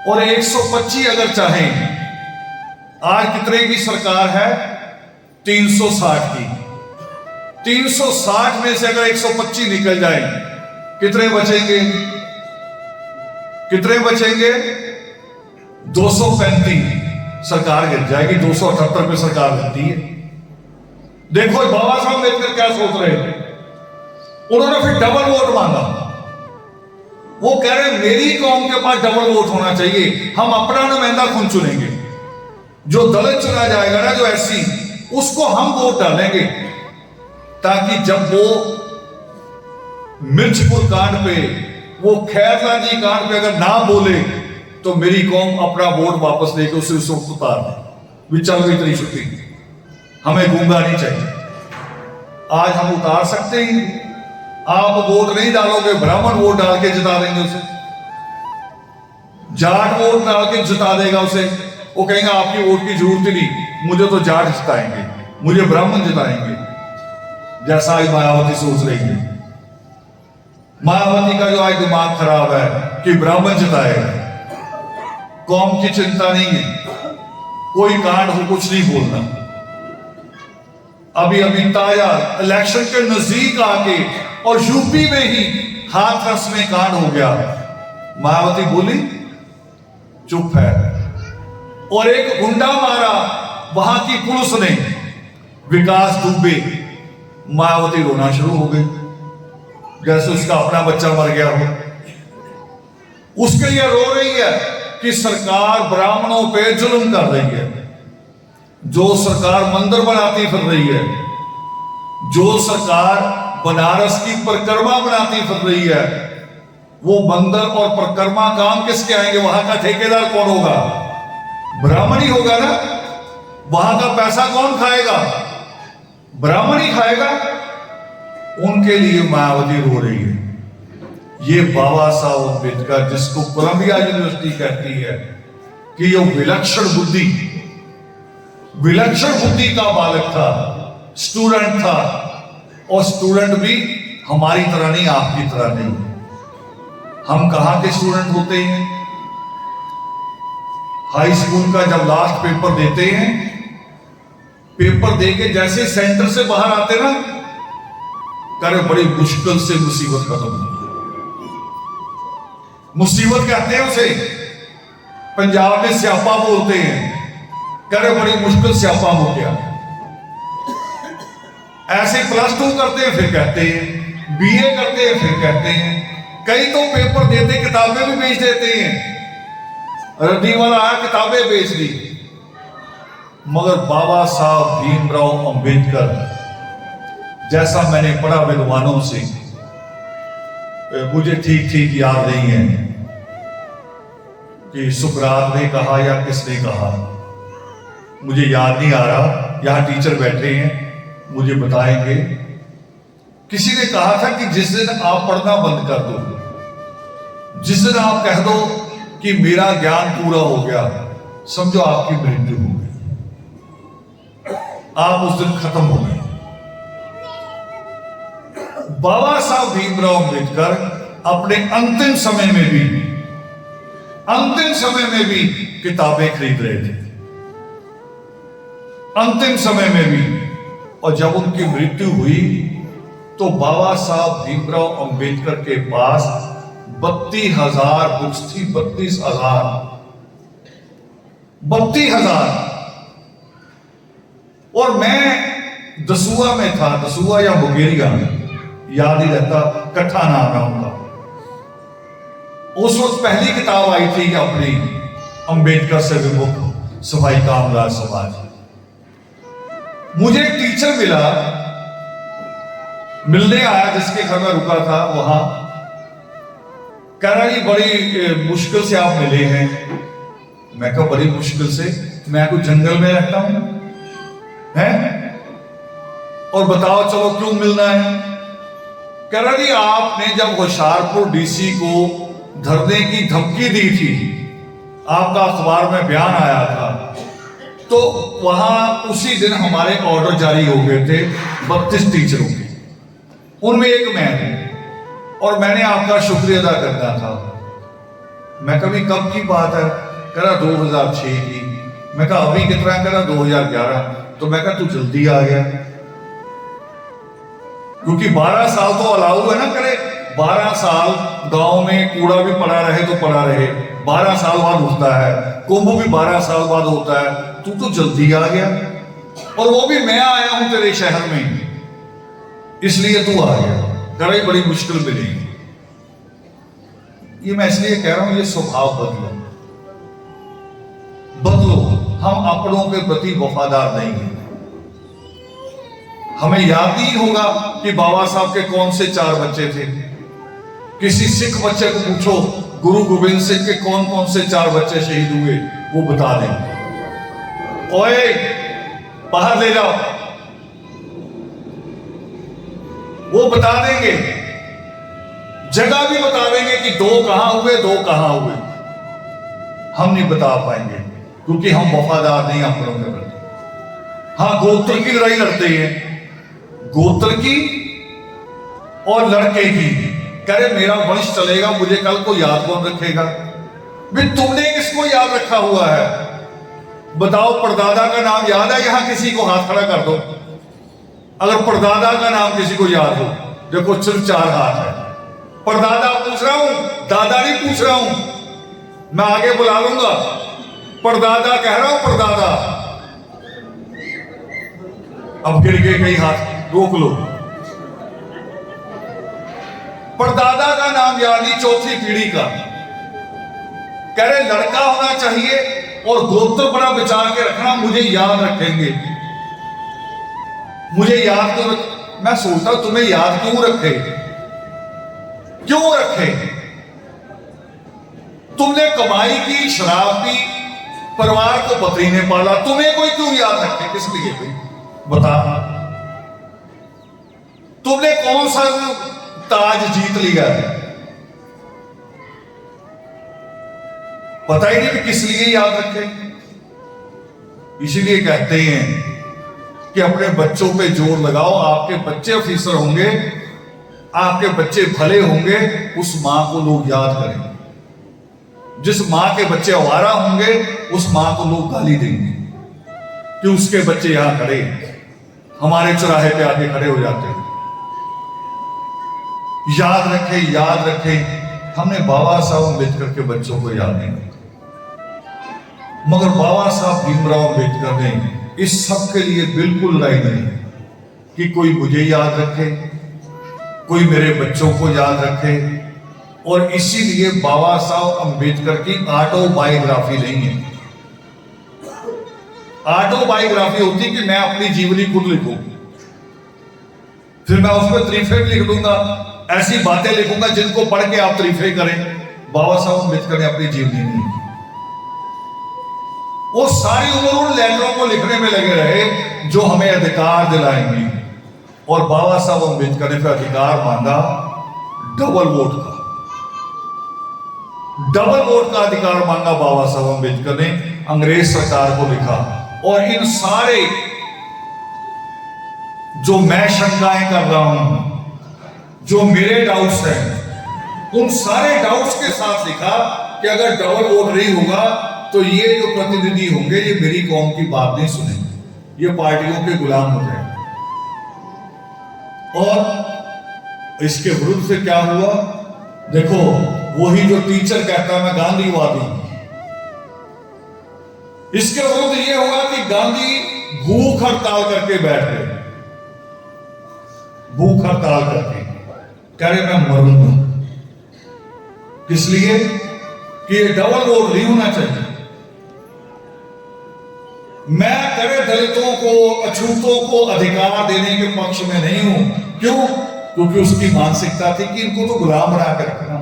A: और 125 अगर चाहें, आज कितने की सरकार है? 360 की। 360 में से अगर 125 निकल जाए, कितने बचेंगे? कितने बचेंगे? 235। सरकार गिर जाएगी। 278 पे सरकार गिरती है। देखो बाबा साहब अम्बेडकर क्या सोच रहे थे। उन्होंने फिर डबल वोट मांगा। वो कह रहे हैं मेरी कौम के पास डबल वोट होना चाहिए, हम अपना नुमाइंदा खुद चुनेंगे, जो दलित चुना जाएगा ना, जो एससी, उसको हम वोट डालेंगे, ताकि जब वो मिर्चपुर कांड पे, वो खैरलाल जी कांड पे अगर ना बोले तो मेरी कौम अपना वोट वापस लेके उसे उस वक्त उतार दे। विचार गई तेरी छुट्टी, हमें गूंगा नहीं चाहिए। आज हम उतार सकते हैं, आप वोट नहीं डालोगे, ब्राह्मण वोट डाल के जिता देंगे उसे, जाट वोट डाल के जिता देगा उसे, वो कहेंगे आपकी वोट की जरूरत ही नहीं, मुझे तो जाट जिताएंगे, मुझे ब्राह्मण जिताएंगे, जैसा आज मायावती सोच रही है। मायावती का जो आज दिमाग खराब है कि ब्राह्मण जिताएगा, कौम की चिंता नहीं है, कोई कांड हो कुछ नहीं बोलना। अभी अभी ताजा इलेक्शन के नजदीक आके और यूपी में ही हाथरस में कांड हो गया, मायावती बोली चुप है, और एक गुंडा मारा वहां की पुलिस ने, विकास दुबे, मायावती रोना शुरू हो गई जैसे उसका अपना बच्चा मर गया हो। उसके लिए रो रही है कि सरकार ब्राह्मणों पे जुल्म कर रही है, जो सरकार मंदिर बनाती फिर रही है, जो सरकार बनारस की परिक्रमा बनाती फिर रही है, वो मंदिर और परिक्रमा काम किसके आएंगे? वहां का ठेकेदार कौन होगा? ब्राह्मण ही होगा ना। वहां का पैसा कौन खाएगा? ब्राह्मण ही खाएगा। उनके लिए मायावती रो रही है। ये बाबा साहब अम्बेडकर, जिसको कोलंबिया यूनिवर्सिटी कहती है कि ये विलक्षण बुद्धि का बालक था, स्टूडेंट था, और स्टूडेंट भी हमारी तरह नहीं, आपकी तरह नहीं। हम कहां के स्टूडेंट होते हैं? हाई स्कूल का जब लास्ट पेपर देते हैं, पेपर देके जैसे सेंटर से बाहर आते ना, करे बड़ी मुश्किल से मुसीबत खत्म हुई। मुसीबत कहते हैं उसे, पंजाब में स्यापा बोलते हैं, करे बड़ी मुश्किल स्यापा हो गया। ऐसे प्लस 2 करते हैं फिर कहते हैं, बीए करते हैं फिर कहते हैं, कई तो पेपर देते किताबें भी बेच देते हैं। रद्दी वाला आया किताबें बेच दी। मगर बाबा साहब भीमराव अंबेडकर, जैसा मैंने पढ़ा विद्वानों से, मुझे ठीक ठीक याद नहीं है कि सुकरात ने कहा या किसने कहा, मुझे याद नहीं आ रहा। यहां टीचर बैठे हैं, मुझे बताएंगे। किसी ने कहा था कि जिस दिन आप पढ़ना बंद कर दो, जिस दिन आप कह दो कि मेरा ज्ञान पूरा हो गया, समझो आपकी मृत्यु हो गई, आप उस दिन खत्म हो गए। बाबा साहब भीमराव अंबेडकर अपने अंतिम समय में भी किताबें खरीद रहे थे, अंतिम समय में भी। और जब उनकी मृत्यु हुई तो बाबा साहब भीमराव अंबेडकर के पास 32,000 बुक्स थी। 32,000। और मैं दसूआ में था, दसूआ या मुगेरिया, याद ही रहता, कट्ठा नाम है उनका। उस वक्त पहली किताब आई थी अपनी अंबेडकर से विमुख सफाई कामगार समाज। मुझे एक टीचर मिलने आया, जिसके घर में रुका था, वहां कह रहा जी बड़ी मुश्किल से आप मिले हैं। मैं कहा बड़ी मुश्किल से? मैं कुछ जंगल में रहता हूं हैं, और बताओ चलो क्यों मिलना है? कह रहा जी आपने जब होशियारपुर डीसी को धरने की धमकी दी थी, आपका अखबार में बयान आया था, तो वहां उसी दिन हमारे ऑर्डर जारी हो गए थे 32 टीचरों के, उनमें एक मैं हूं, और मैंने आपका शुक्रिया अदा करना था। मैं कभी कब की बात है? कह रहा 2006 की। मैं कहा अभी कितना? कह रहा 2011। तो मैं कहा तू जल्दी आ गया, क्योंकि 12 साल तो अलाउ है ना करे। 12 साल गांव में कूड़ा भी पड़ा रहे तो पड़ा रहे, 12 साल बाद होता है, कुंभ भी 12 साल बाद होता है। तू तो जल्दी आ गया, और वो भी मैं आया हूं तेरे शहर में, इसलिए तू आ गया। करे बड़ी मुश्किल मिली। ये मैं इसलिए कह रहा हूं, ये स्वभाव बदलो, बदलो। हम अपनों के प्रति वफादार नहीं हैं। हमें याद नहीं होगा कि बाबा साहब के कौन से 4 बच्चे थे। किसी सिख बच्चे को पूछो गुरु गोविंद सिंह के कौन कौन से 4 बच्चे शहीद हुए, वो बता दें। ओए बाहर ले जाओ, वो बता देंगे, जगह भी बता देंगे कि 2 कहां हुए, 2 कहां हुए। हम नहीं बता पाएंगे क्योंकि हम वफादार नहीं अपनों के प्रति। हाँ, गोत्र की लड़ाई लड़ते हैं, गोत्र की और लड़के की। कह रहे मेरा वंश चलेगा, मुझे कल को याद कौन रखेगा? भाई तुमने किसको याद रखा हुआ है? बताओ, परदादा का नाम याद है? यहां किसी को हाथ खड़ा कर दो अगर परदादा का नाम किसी को याद हो। देखो सिर्फ 4 हाथ है। परदादा पूछ रहा हूं, दादा नहीं पूछ रहा हूं, मैं आगे बुला लूंगा। परदादा कह रहा हूं, परदादा। अब गिर गए कई हाथ, रोक लो। परदादा का नाम याद नहीं, 4थी पीढ़ी का। कह रहे लड़का होना चाहिए और गोत्र बड़ा बचा के रखना, मुझे याद रखेंगे। मुझे याद क्यों मैं सोचता हूं तुम्हें याद क्यों रखे? क्यों रखे? तुमने कमाई की, शराब पी, परिवार को पति ने पाला, तुम्हें कोई क्यों याद रखे? किस लिए कोई बता? तुमने कौन सा ताज जीत लिया है? पता ही नहीं कि किस लिए याद रखे। इसीलिए कहते हैं कि अपने बच्चों पे जोर लगाओ। आपके बच्चे ऑफिसर होंगे, आपके बच्चे भले होंगे, उस मां को लोग याद करेंगे। जिस मां के बच्चे आवारा होंगे, उस मां को लोग गाली देंगे कि उसके बच्चे यहां खड़े, हमारे चौराहे पे आके खड़े हो जाते हैं। याद रखें, याद रखें। हमने बाबा साहब अम्बेडकर के बच्चों को याद नहीं रखा, मगर बाबा साहब भीमराव अम्बेडकर ने इस सब के लिए बिल्कुल लड़ाई नहीं कि कोई मुझे याद रखे, कोई मेरे बच्चों को याद रखे। और इसीलिए बाबा साहब अम्बेडकर की ऑटोबायोग्राफी नहीं है। ऑटोबायोग्राफी होती कि मैं अपनी जीवनी खुद लिखूं, फिर मैं उसमें तारीफें भी लिख दूंगा, ऐसी बातें लिखूंगा जिनको पढ़ के आप तारीफें करें। बाबा साहब अम्बेडकर ने अपनी जीवनी नहीं की। वो सारी उम्र उन लेटरों को लिखने में लगे रहे जो हमें अधिकार दिलाएंगे। और बाबा साहब अम्बेडकर ने फिर अधिकार मांगा डबल वोट का। डबल वोट का अधिकार मांगा बाबा साहब अम्बेडकर ने, अंग्रेज सरकार को लिखा। और इन सारे जो मैं शंकाएं कर रहा हूं, जो मेरे डाउट्स हैं, उन सारे डाउट्स के साथ लिखा कि अगर डबल वोट नहीं होगा तो ये जो प्रतिनिधि होंगे ये मेरी कौम की बात नहीं सुनेंगे, ये पार्टियों के गुलाम हो जाएंगे। और इसके विरुद्ध से क्या हुआ? देखो, वही जो टीचर कहता मैं गांधीवादी, इसके विरुद्ध ये हुआ कि गांधी भूख हड़ताल करके बैठ गए। भूख हड़ताल करके कह रहे मैं मरूंगा। किस लिए? कि ये डबल वोट नहीं होना चाहिए। मैं करे दलितों को, अछूतों को अधिकार देने के पक्ष में नहीं हूं। क्यों? क्योंकि उसकी मानसिकता थी कि इनको तो गुलाम बना के रखना,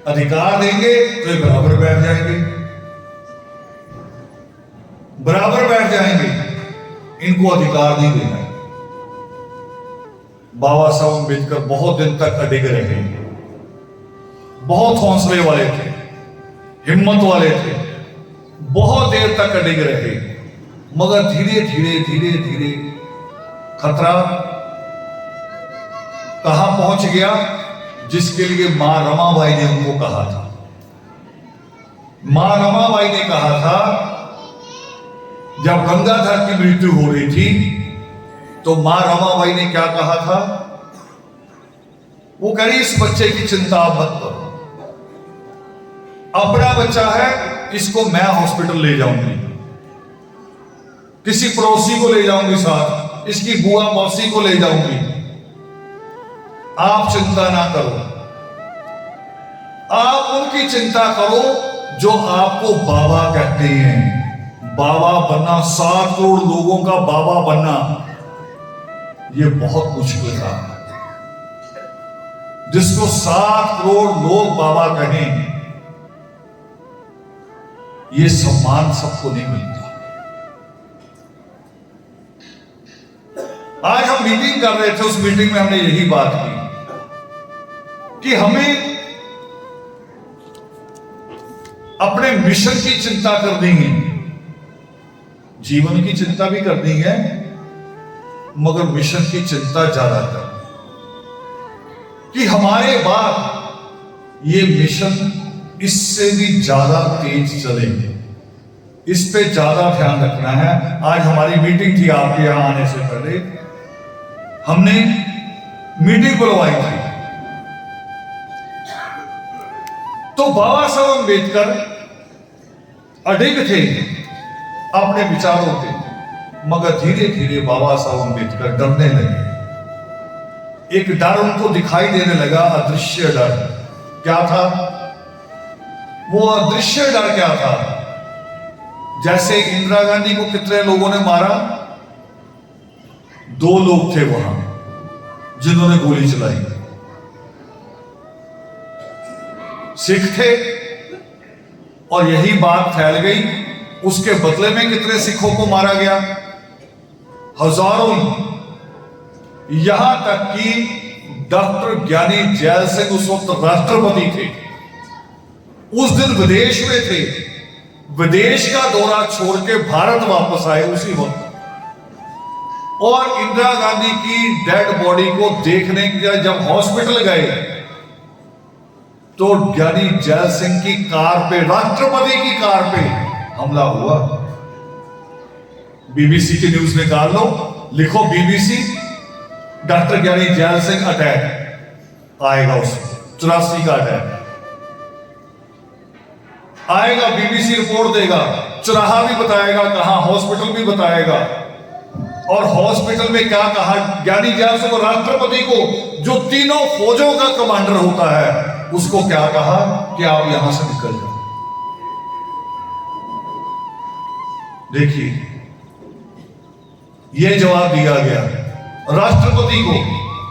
A: अधिकार देंगे तो ये बराबर बैठ जाएंगे, बराबर बैठ जाएंगे, इनको अधिकार नहीं देना। बाबा साहब अम्बेडकर बहुत दिन तक अडिग रहे, बहुत हौसले वाले थे, हिम्मत वाले थे, बहुत देर तक अडिग रहे। मगर धीरे धीरे धीरे धीरे खतरा कहां पहुंच गया, जिसके लिए मां रमाबाई ने उनको कहा था। मां रमाबाई ने कहा था, जब गंगाधर की मृत्यु हो रही थी तो मां रमाबाई ने क्या कहा था? वो कह रही इस बच्चे की चिंता मत करो, अपना बच्चा है, इसको मैं हॉस्पिटल ले जाऊंगी, किसी पड़ोसी को ले जाऊंगी साथ, इसकी बुआ मौसी को ले जाऊंगी, आप चिंता ना करो। आप उनकी चिंता करो जो आपको बाबा कहते हैं। बाबा बनना, 7 करोड़ लोगों का बाबा बनना, यह बहुत मुश्किल काम है। जिसको 7 करोड़ लोग बाबा कहें, यह सम्मान सबको नहीं मिलता। आज हम मीटिंग कर रहे थे, उस मीटिंग में हमने यही बात की कि हमें अपने मिशन की चिंता करनी है, जीवन की चिंता भी करनी है, मगर मिशन की चिंता ज्यादा करनी कि हमारे बाद ये मिशन इससे भी ज्यादा तेज चलेंगे। इस पे ज्यादा ध्यान रखना है। आज हमारी मीटिंग थी, आपके यहां आने से पहले हमने मीटिंग बुलवाई थी। तो बाबा साहब अम्बेडकर अडिग थे अपने विचारों के, मगर धीरे धीरे बाबा साहब अम्बेडकर डरने लगे। एक डर उनको दिखाई देने लगा, अदृश्य डर। क्या था वो अदृश्य डर? क्या था? जैसे इंदिरा गांधी को कितने लोगों ने मारा? 2 लोग थे वहां जिन्होंने गोली चलाई, सिख थे, और यही बात फैल गई। उसके बदले में कितने सिखों को मारा गया? हजारों। यहां तक कि डॉक्टर ज्ञानी जैल सिंह उस वक्त राष्ट्रपति थे, उस दिन विदेश में थे, विदेश का दौरा छोड़ के भारत वापस आए उसी वक्त, और इंदिरा गांधी की डेड बॉडी को देखने के लिए जब हॉस्पिटल गए तो ज्ञानी जैल सिंह की कार पे, राष्ट्रपति की कार पे हमला हुआ। बीबीसी की न्यूज निकाल लो, लिखो बीबीसी डॉक्टर ज्ञानी जैल सिंह अटैक, आएगा उसमें 84 का अटैक आएगा। बीबीसी रिपोर्ट देगा, चौराहा भी बताएगा कहां, हॉस्पिटल भी बताएगा। और हॉस्पिटल में क्या कहा ज्ञानी जैल सिंह राष्ट्रपति को, जो तीनों फौजों का कमांडर होता है, उसको क्या कहा कि आप यहां से निकल जाओ। देखिए, यह जवाब दिया गया राष्ट्रपति को।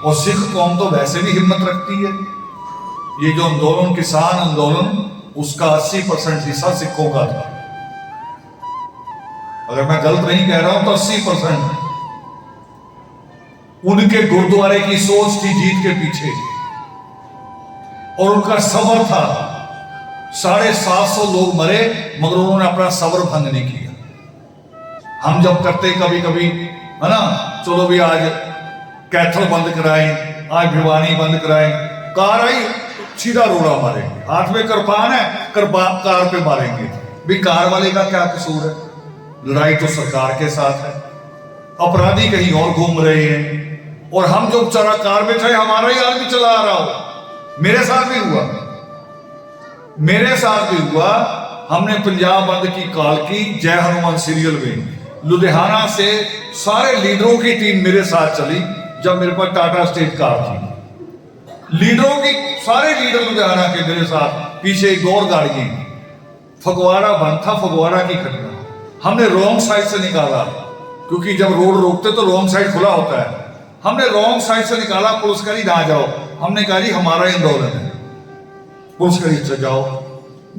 A: और सिख कौम तो वैसे भी हिम्मत रखती है। ये जो आंदोलन, किसान आंदोलन, उसका 80% हिस्सा सिखों का था। अगर मैं गलत नहीं कह रहा हूं तो 80% उनके गुरुद्वारे की सोच थी जीत के पीछे, और उनका सब्र था। 750 लोग मरे, मगर उन्होंने अपना सब्र भंग नहीं किया। हम जब करते कभी कभी, है ना, चलो भी आज कैथल बंद कराएं, आज भिवानी बंद कराएं, कार आई सीधा रोड़ा मारेंगे, हाथ में कृपान है, कार पे मारेंगे। भी कार वाले का क्या कसूर है? लड़ाई तो सरकार के साथ है, अपराधी कहीं और घूम रहे हैं, और हम जो बेचारा कार में थे, हमारा ही आदमी चला आ रहा हो। मेरे साथ भी हुआ, मेरे साथ भी हुआ। हमने पंजाब बंद की कॉल की, जय हनुमान सीरियल में लुधियाना से सारे लीडरों की टीम मेरे साथ चली। जब मेरे पास टाटा स्टेट कार थी, लीडरों की सारे लीडर लुधियाना के मेरे साथ, पीछे एक और गाड़ी, फगवाड़ा बंद था, फगवाड़ा की घटना हमने रॉन्ग साइड से निकाला, क्योंकि जब रोड रोकते तो रॉन्ग साइड खुला होता है। हमने रॉन्ग साइड से निकाला, पुलिस करी ना जाओ। हमने कहा जी हमारा आंदोलन है, पुलिस करी से जाओ।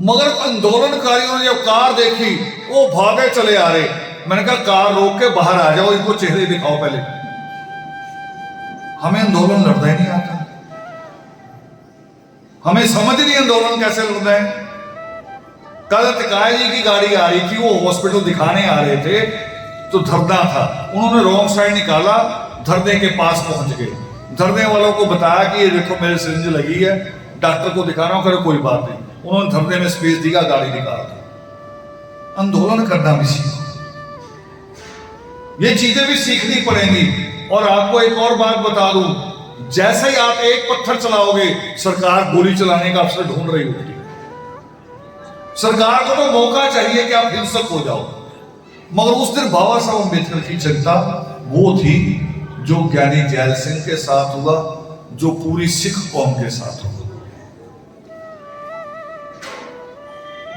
A: मगर आंदोलनकारियों ने जब कार देखी, वो भागे चले आ रहे। मैंने कहा कार रोक के बाहर आ जाओ, इनको चेहरे दिखाओ पहले। हमें आंदोलन लड़ना ही नहीं आता, हमें समझ नहीं आंदोलन कैसे लड़ना है। कल टिकाय जी की गाड़ी आ रही थी, वो हॉस्पिटल दिखाने आ रहे थे, तो धरना था, उन्होंने रॉन्ग साइड निकाला, धरने के पास पहुंच गए। धरने वालों को बताया कि ये देखो मेरे सिरिंज लगी है, डॉक्टर को दिखा रहा हूं, करे कोई बात नहीं। उन्होंने धरने में स्पेस दिया, गाड़ी निकाला। आंदोलन करना भी सीखो, ये चीजें भी सीखनी पड़ेंगी। और आपको एक और बात बता दूं, जैसे ही आप एक पत्थर चलाओगे, सरकार गोली चलाने का अवसर ढूंढ रही होती है। सरकार को तो मौका चाहिए कि आप हिंसक हो जाओ। मगर उस दिन बाबा साहब अम्बेडकर की चिंता वो थी जो ज्ञानी जैल सिंह के साथ हुआ, जो पूरी सिख कौम के साथ हुआ।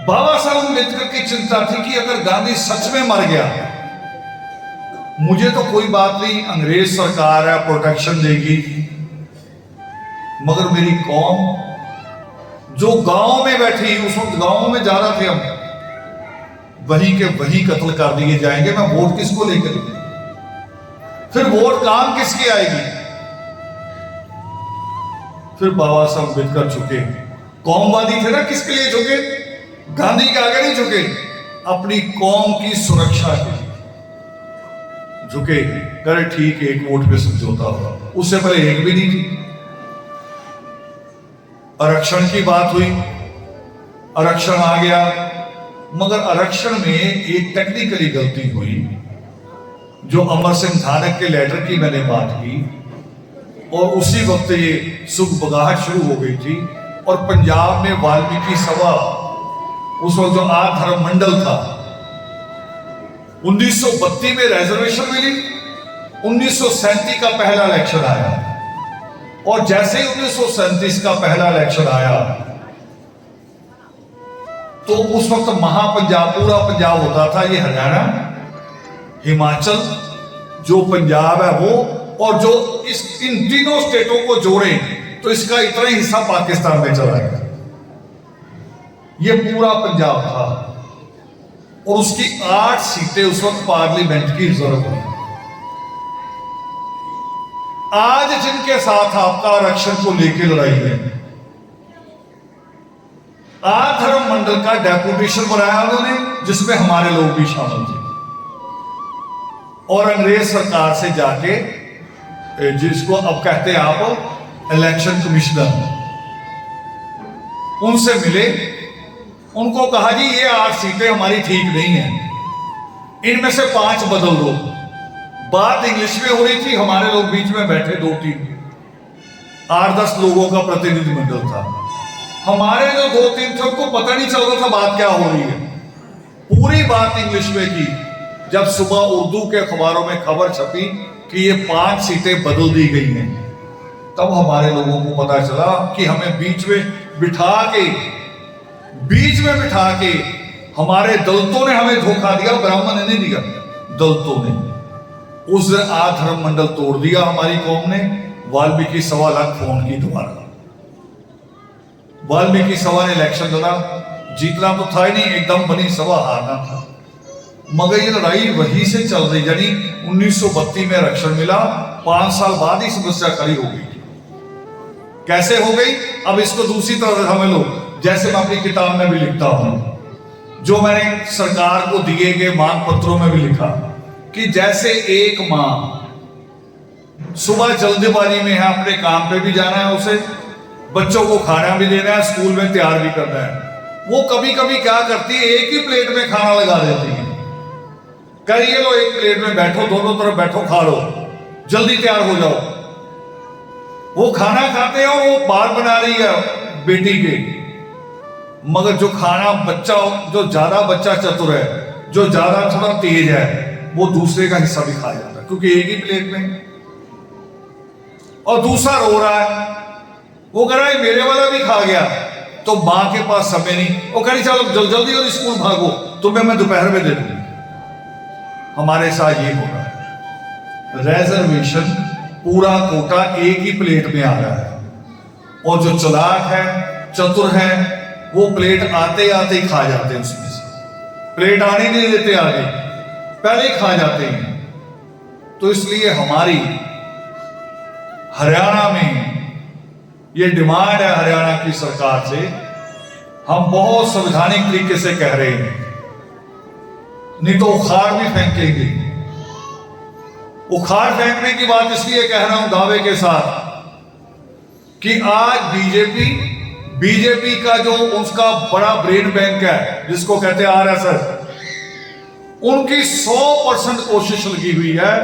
A: बाबा साहब अम्बेडकर की चिंता थी कि अगर गांधी सच में मर गया, मुझे तो कोई बात नहीं, अंग्रेज सरकार है, प्रोटेक्शन देगी, मगर मेरी कौम जो गांव में बैठी, उस वक्त गांव में जा रहे थे हम, वहीं के वहीं कत्ल कर दिए जाएंगे, मैं वोट किसको लेकर, फिर वोट काम किसकी आएगी। फिर बाबा साहब अम्बेडकर झुके, कौमवादी थे ना, किसके लिए झुके, गांधी के आगे नहीं झुके, अपनी कौम की सुरक्षा के लिए झुके। करे ठीक, एक वोट पे समझौता होगा, उससे पहले एक भी नहीं थी। आरक्षण की बात हुई, आरक्षण आ गया, मगर आरक्षण में एक टेक्निकली गलती हुई, जो अमर सिंह धानक के लेटर की मैंने बात की, और उसी वक्त ये सुगबगाहट शुरू हो गई थी, और पंजाब में वाल्मीकि सभा, उस वक्त जो आधर्म मंडल था, 1932 में रिजर्वेशन मिली, 1937 का पहला इलेक्शन आया, और जैसे ही 1937 का पहला इलेक्शन आया, तो उस वक्त महापंजाब, पूरा पंजाब होता था, ये हरियाणा, हिमाचल, जो पंजाब है वो, और जो इन तीनों स्टेटों को जोड़े तो इसका इतना ही हिस्सा पाकिस्तान में चला गया। ये पूरा पंजाब था, और उसकी 8 सीटें उस वक्त पार्लियामेंट की रिजर्व हुई। आज जिनके साथ आपका आरक्षण को लेकर लड़ाई है, आधर्म मंडल का डेपुटेशन बनाया उन्होंने, जिसमें हमारे लोग भी शामिल थे, और अंग्रेज सरकार से जाके, जिसको अब कहते हैं आप इलेक्शन कमिश्नर, उनसे मिले, उनको कहा जी ये 8 सीटें हमारी ठीक नहीं है, इनमें से 5 बदल दो। बात इंग्लिश में हो रही थी, हमारे लोग बीच में बैठे, 2-3 8-10 लोगों का प्रतिनिधिमंडल था, हमारे जो 2-3 थे उनको पता नहीं चल रहा था बात क्या हो रही है, पूरी बात इंग्लिश में की। जब सुबह उर्दू के अखबारों में खबर छपी कि ये 5 सीटें बदल दी गई हैं, तब हमारे लोगों को पता चला कि हमें बीच में बिठा के हमारे दलितों ने हमें धोखा दिया, ब्राह्मण ने नहीं दिया, दलितों ने। उस दिन आधर्म मंडल तोड़ दिया हमारी कौम ने, वाल्मीकि सवा लाख फोन की दोबारा। वाल्मीकि सभा ने इलेक्शन लड़ा, जीतना तो था ही नहीं, एकदम बनी सभा, हारना था। मगर ये लड़ाई वहीं से चल रही, यानी 1932 में आरक्षण मिला, 5 साल बाद ही समस्या खड़ी हो गई। कैसे हो गई, अब इसको दूसरी तरह से समझ लो, जैसे मैं अपनी किताब में भी लिखता हूं, जो मैंने सरकार को दिए गए मांग पत्रों में भी लिखा, कि जैसे एक मां सुबह जल्दबाजी में है, अपने काम पे भी जाना है उसे, बच्चों को खाना भी देना है, स्कूल में तैयार भी करना है, वो कभी कभी क्या करती है, एक ही प्लेट में खाना लगा देती है, करिए लो एक प्लेट में बैठो, दोनों तरफ बैठो, खा लो, जल्दी तैयार हो जाओ। वो खाना खाते हैं और वो बाल बना रही है बेटी के, मगर जो खाना बच्चा, जो ज्यादा बच्चा चतुर है, जो ज्यादा थोड़ा तेज है, वो दूसरे का हिस्सा भी खा जाता है, क्योंकि एक ही प्लेट में। और दूसरा रो रहा है, वो कह रहा है मेरे वाला भी खा गया, तो मां के पास समय नहीं, वो कह रही चलो जल्दी और स्कूल भागो, तुम्हें मैं दोपहर में दे दूंगी। हमारे साथ ये हो रहा है, रिजर्वेशन पूरा कोटा एक ही प्लेट में आ रहा है, और जो चालाक है, चतुर है, वो प्लेट आते आते ही खा जाते हैं, उसमें से प्लेट आने नहीं देते आगे, पहले ही खा जाते हैं। तो इसलिए हमारी हरियाणा में ये डिमांड है हरियाणा की सरकार से, हम बहुत संवैधानिक तरीके से कह रहे हैं, नहीं तो उखाड़ भी फेंकेंगे। उखाड़ फेंकने की बात इसलिए कह रहा हूं दावे के साथ कि आज बीजेपी का जो उसका बड़ा ब्रेन बैंक है, जिसको कहते हैं आरएसएस, उनकी 100% कोशिश लगी हुई है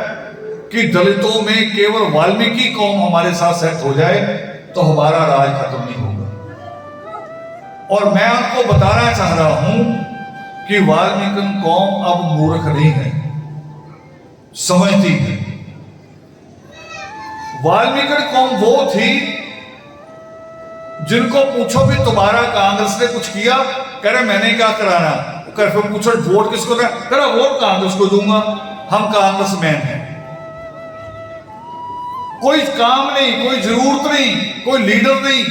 A: कि दलितों में केवल वाल्मीकि कौम हमारे साथ सेट हो जाए तो हमारा राज खत्म नहीं होगा। और मैं आपको बताना चाह रहा हूं कि वाल्मीकि कौम अब मूर्ख नहीं है, समझती है। वाल्मीकि कौम वो थी जिनको पूछो भी तुम्हारा कांग्रेस ने कुछ किया, कह रहे मैंने क्या कराना, कह रहे पूछो वोट किसको देना, कह रहा वोट कांग्रेस को दूंगा, हम कांग्रेस मैन हैं। कोई काम नहीं, कोई जरूरत नहीं, कोई लीडर नहीं,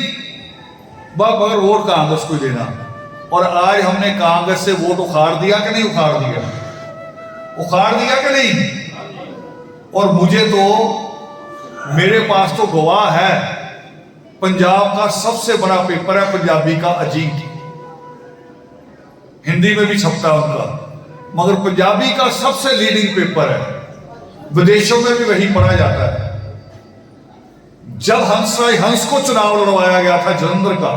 A: मगर वोट कांग्रेस को देना। और आज हमने कांग्रेस से वोट उखाड़ दिया कि नहीं उखाड़ दिया, उखाड़ दिया कि नहीं। और मुझे तो, मेरे पास तो गवाह है, पंजाब का सबसे बड़ा पेपर है पंजाबी का अजीत, हिंदी में भी छपता है उनका, मगर पंजाबी का सबसे लीडिंग पेपर है, विदेशों में भी वही पढ़ा जाता है। जब हंसराज हंस को चुनाव लड़वाया गया था जलंधर का,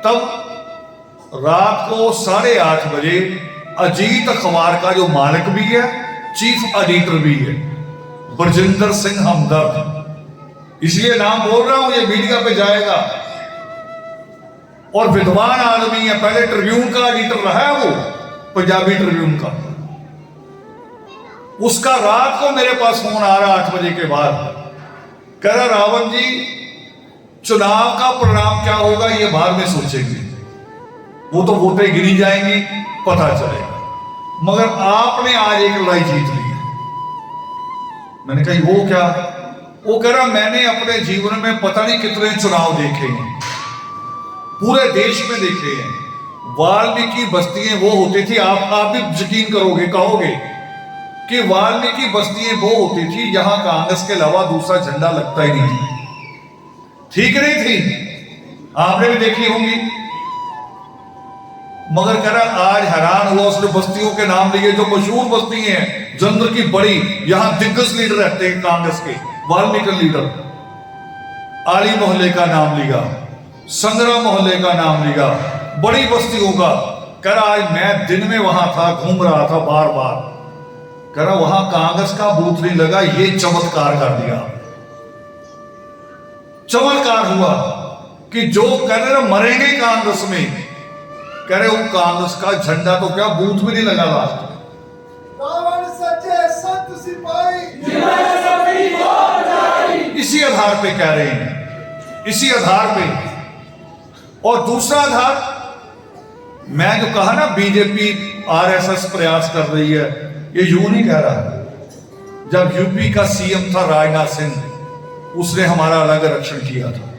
A: तब रात को 8:30 बजे अजीत अखबार का जो मालिक भी है, चीफ एडिटर भी है, बरजिंदर सिंह हमदर्द, इसलिए नाम बोल रहा हूं, ये मीडिया पे जाएगा, और विद्वान आदमी है, पहले ट्रिब्यून का एडिटर रहा है वो, पंजाबी ट्रिब्यून का। उसका रात को मेरे पास फोन आ रहा 8 बजे के बाद, कह रहा रावण जी चुनाव का परिणाम क्या होगा ये बाद में सोचेंगे, वो तो वोटें गिनी जाएंगी, पता चलेगा, मगर आपने आज एक लड़ाई जीत ली है। मैंने कहा वो क्या? वो कह रहा मैंने अपने जीवन में पता नहीं कितने चुनाव देखे हैं, पूरे देश में देखे हैं। वाल्मीकि बस्तियां वो होती थी, आप भी यकीन करोगे, कहोगे कि वाल्मीकि बस्तियां वो होती थी जहां कांग्रेस के अलावा दूसरा झंडा लगता ही नहीं था, ठीक नहीं थी, आपने भी देखी होंगी। मगर कह रहा आज हैरान हुआ, उसने बस्तियों के नाम लिए जो मशहूर बस्ती हैं जलंधर की बड़ी, यहां दिग्गज लीडर रहते हैं कांग्रेस के, वाल्मीकि लीडर, आली मोहल्ले का नाम लिया, संगरा मोहल्ले का नाम लिया, बड़ी बस्तियों का। कह रहा आज मैं दिन में वहां था, घूम रहा था बार बार, कह रहा वहां कांग्रेस का बूथ नहीं लगा, ये चमत्कार कर दिया, चमत्कार हुआ कि जो कह रहे मरेंगे कांग्रेस में, कह रहे वो कांग्रेस का झंडा तो क्या बूथ भी नहीं लगा लास्ट।
C: रावण सच्चे संत सिपाही,
A: इसी आधार पे कह रहे हैं, इसी आधार पे। और दूसरा आधार, मैं जो कहा ना बीजेपी आरएसएस प्रयास कर रही है, ये यूं नहीं कह रहा। जब यूपी का सीएम था राजनाथ सिंह, उसने हमारा अलग आरक्षण किया था,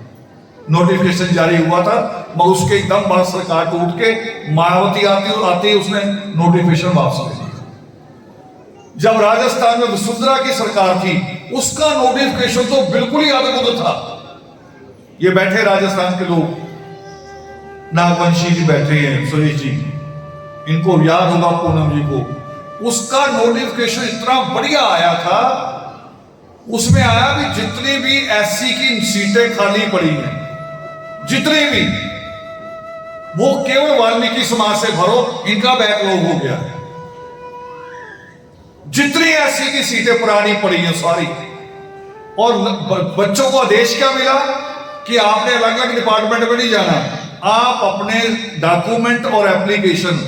A: नोटिफिकेशन जारी हुआ था, मगर उसके एकदम बाद सरकार टूट के मायावती आती उसने नोटिफिकेशन वापस ले लिया। जब राजस्थान में वसुंधरा की सरकार थी, उसका नोटिफिकेशन तो बिल्कुल ही अद्भुत था। ये बैठे राजस्थान के लोग, नागवंशी जी बैठे हैं, सुरेश जी, इनको याद होगा, पूनम जी को, उसका नोटिफिकेशन इतना बढ़िया आया था, उसमें आया भी जितनी भी एससी की सीटें खाली पड़ी हैं, जितने भी, वो केवल वाल्मीकि समाज से भरो, इनका बैकलॉग हो गया। जितनी एससी की सीटें पुरानी पड़ी हैं सारी, और बच्चों को आदेश क्या मिला कि आपने अलग अलग डिपार्टमेंट में नहीं जाना, आप अपने डॉक्यूमेंट और एप्लीकेशन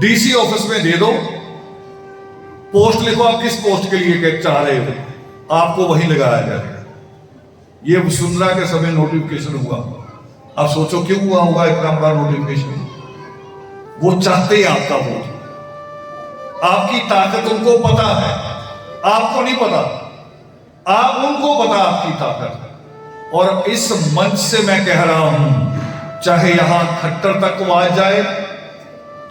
A: डीसी ऑफिस में दे दो, पोस्ट लिखो, आप किस पोस्ट के लिए चाह रहे हो, आपको वहीं लगाया जाएगा। ये वसुंधरा के समय नोटिफिकेशन हुआ। अब सोचो क्यों हुआ होगा इतना बड़ा नोटिफिकेशन? वो चाहते हैं आपका वोट, आपकी ताकत उनको पता है, आपको नहीं पता, आप उनको पता आपकी ताकत। और इस मंच से मैं कह रहा हूं, चाहे यहां खट्टर तक आवाज जाए,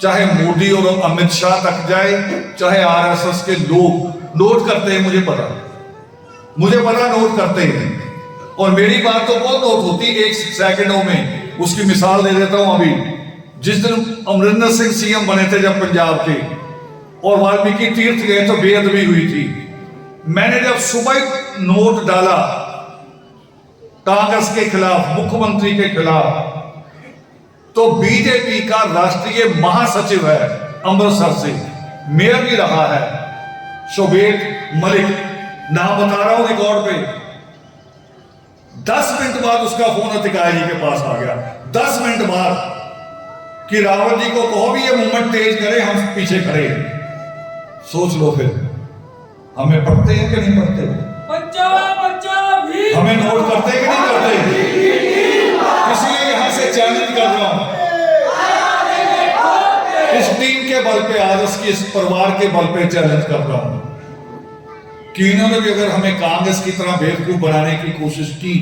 A: चाहे मोदी और अमित शाह तक जाए, चाहे आरएसएस के लोग नोट करते हैं, मुझे पता नोट करते हैं, और मेरी बात तो बहुत नोट होती है 1 सेकंडों में। उसकी मिसाल दे देता हूं। अभी जिस दिन अमरिंदर सिंह सीएम बने थे जब पंजाब के, और वाल्मीकि तीर्थ गए तो बेअदबी हुई थी, मैंने जब सुबह नोट डाला कांग्रेस के खिलाफ, मुख्यमंत्री के खिलाफ, तो बीजेपी का राष्ट्रीय महासचिव है अमृतसर से, मेयर भी रहा है, शोबेग मलिक, नाम बता रहा हूं रिकॉर्ड पे, 10 मिनट बाद उसका फोन अतिकाय जी के पास आ गया, 10 मिनट बाद, कि रावत जी को कहो भी ये मूवमेंट तेज करे, हम पीछे खड़े हैं। सोच लो फिर, हमें पढ़ते हैं कि नहीं पढ़ते?
B: बच्चा बच्चा भी
A: हमें नोट करते हैं कि नहीं करते? इसलिए यहां से चैलेंज कर के बल पे, आदर्श की इस परिवार के बल पे चैलेंज कर रहा हूं कि इन्होंने भी अगर हमें कांग्रेस की तरह बेवकूफ बनाने की कोशिश की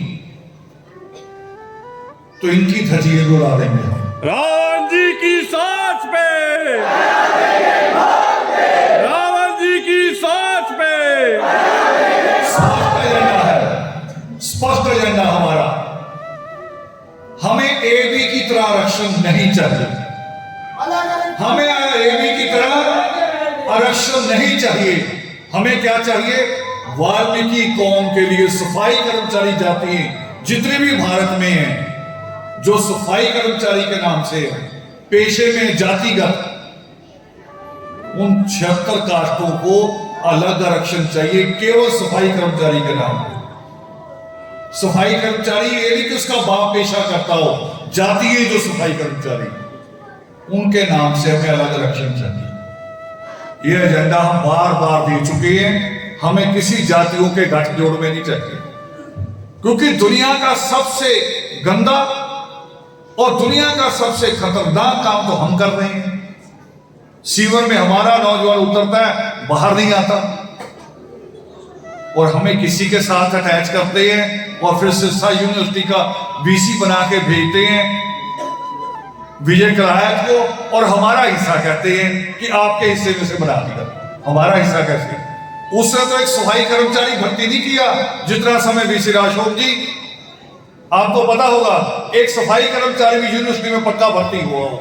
A: तो इनकी धज्जियां उड़ा देंगे हम।
D: रावण जी की साथ पे, रावण जी की साथ पे।
A: स्पष्ट एजेंडा है, स्पष्ट एजेंडा हमारा। हमें एबी की तरह आरक्षण नहीं चाहिए, हमें एबी की तरह आरक्षण नहीं चाहिए। हमें क्या चाहिए? वाल्मीकि कौम के लिए सफाई कर्मचारी जाती हैं जितने भी भारत में हैं, जो सफाई कर्मचारी के नाम से पेशे में जातिगत, उन 76 कास्टों को अलग आरक्षण चाहिए केवल सफाई कर्मचारी के नाम पे। सफाई कर्मचारी ये नहीं कि उसका बाप पेशा करता हो, जाति है जो सफाई कर्मचारी, उनके नाम से हमें अलग आरक्षण चाहिए। ये एजेंडा हम बार बार दे चुके हैं। हमें किसी जातियों के गठजोड़ में नहीं चाहिए, क्योंकि दुनिया का सबसे गंदा और दुनिया का सबसे खतरनाक काम तो हम कर रहे हैं। सीवर में हमारा नौजवान उतरता है, बाहर नहीं आता, और हमें किसी के साथ अटैच करते हैं और फिर सिरसा यूनिवर्सिटी का वीसी बना के भेजते हैं विजय करायत को, और हमारा हिस्सा कहते हैं कि आपके हिस्से में से बना दिया। हमारा हिस्सा कैसे? उसने तो एक सफाई कर्मचारी भर्ती नहीं किया जितना समय वीसी अशोक जी, आपको पता होगा, एक सफाई कर्मचारी भी यूनिवर्सिटी में पक्का भर्ती हुआ हो।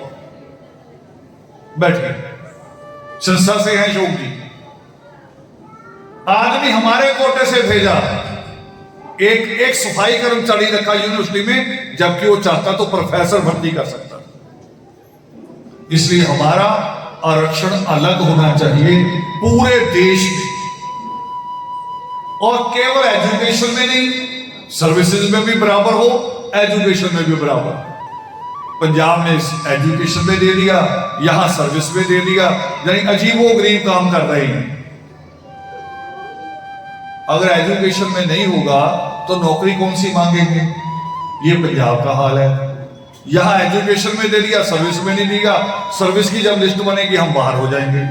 A: बैठिए, संस्था से हैं अशोक जी। आदमी हमारे कोटे से भेजा, एक सफाई कर्मचारी रखा यूनिवर्सिटी में, जबकि वो चाहता तो प्रोफेसर भर्ती कर सकता। इसलिए हमारा आरक्षण अलग होना चाहिए पूरे देश में, और केवल एजुकेशन में नहीं, सर्विसेज में भी बराबर हो, एजुकेशन में भी बराबर। पंजाब ने एजुकेशन में दे दिया, यहां सर्विस में दे दिया, यानी अजीबोगरीब काम कर रहे हैं। अगर एजुकेशन में नहीं होगा तो नौकरी कौन सी मांगेंगे? ये पंजाब का हाल है। यहां एजुकेशन में दे दिया, सर्विस में नहीं दिया। सर्विस की जब लिस्ट बनेगी हम बाहर हो जाएंगे,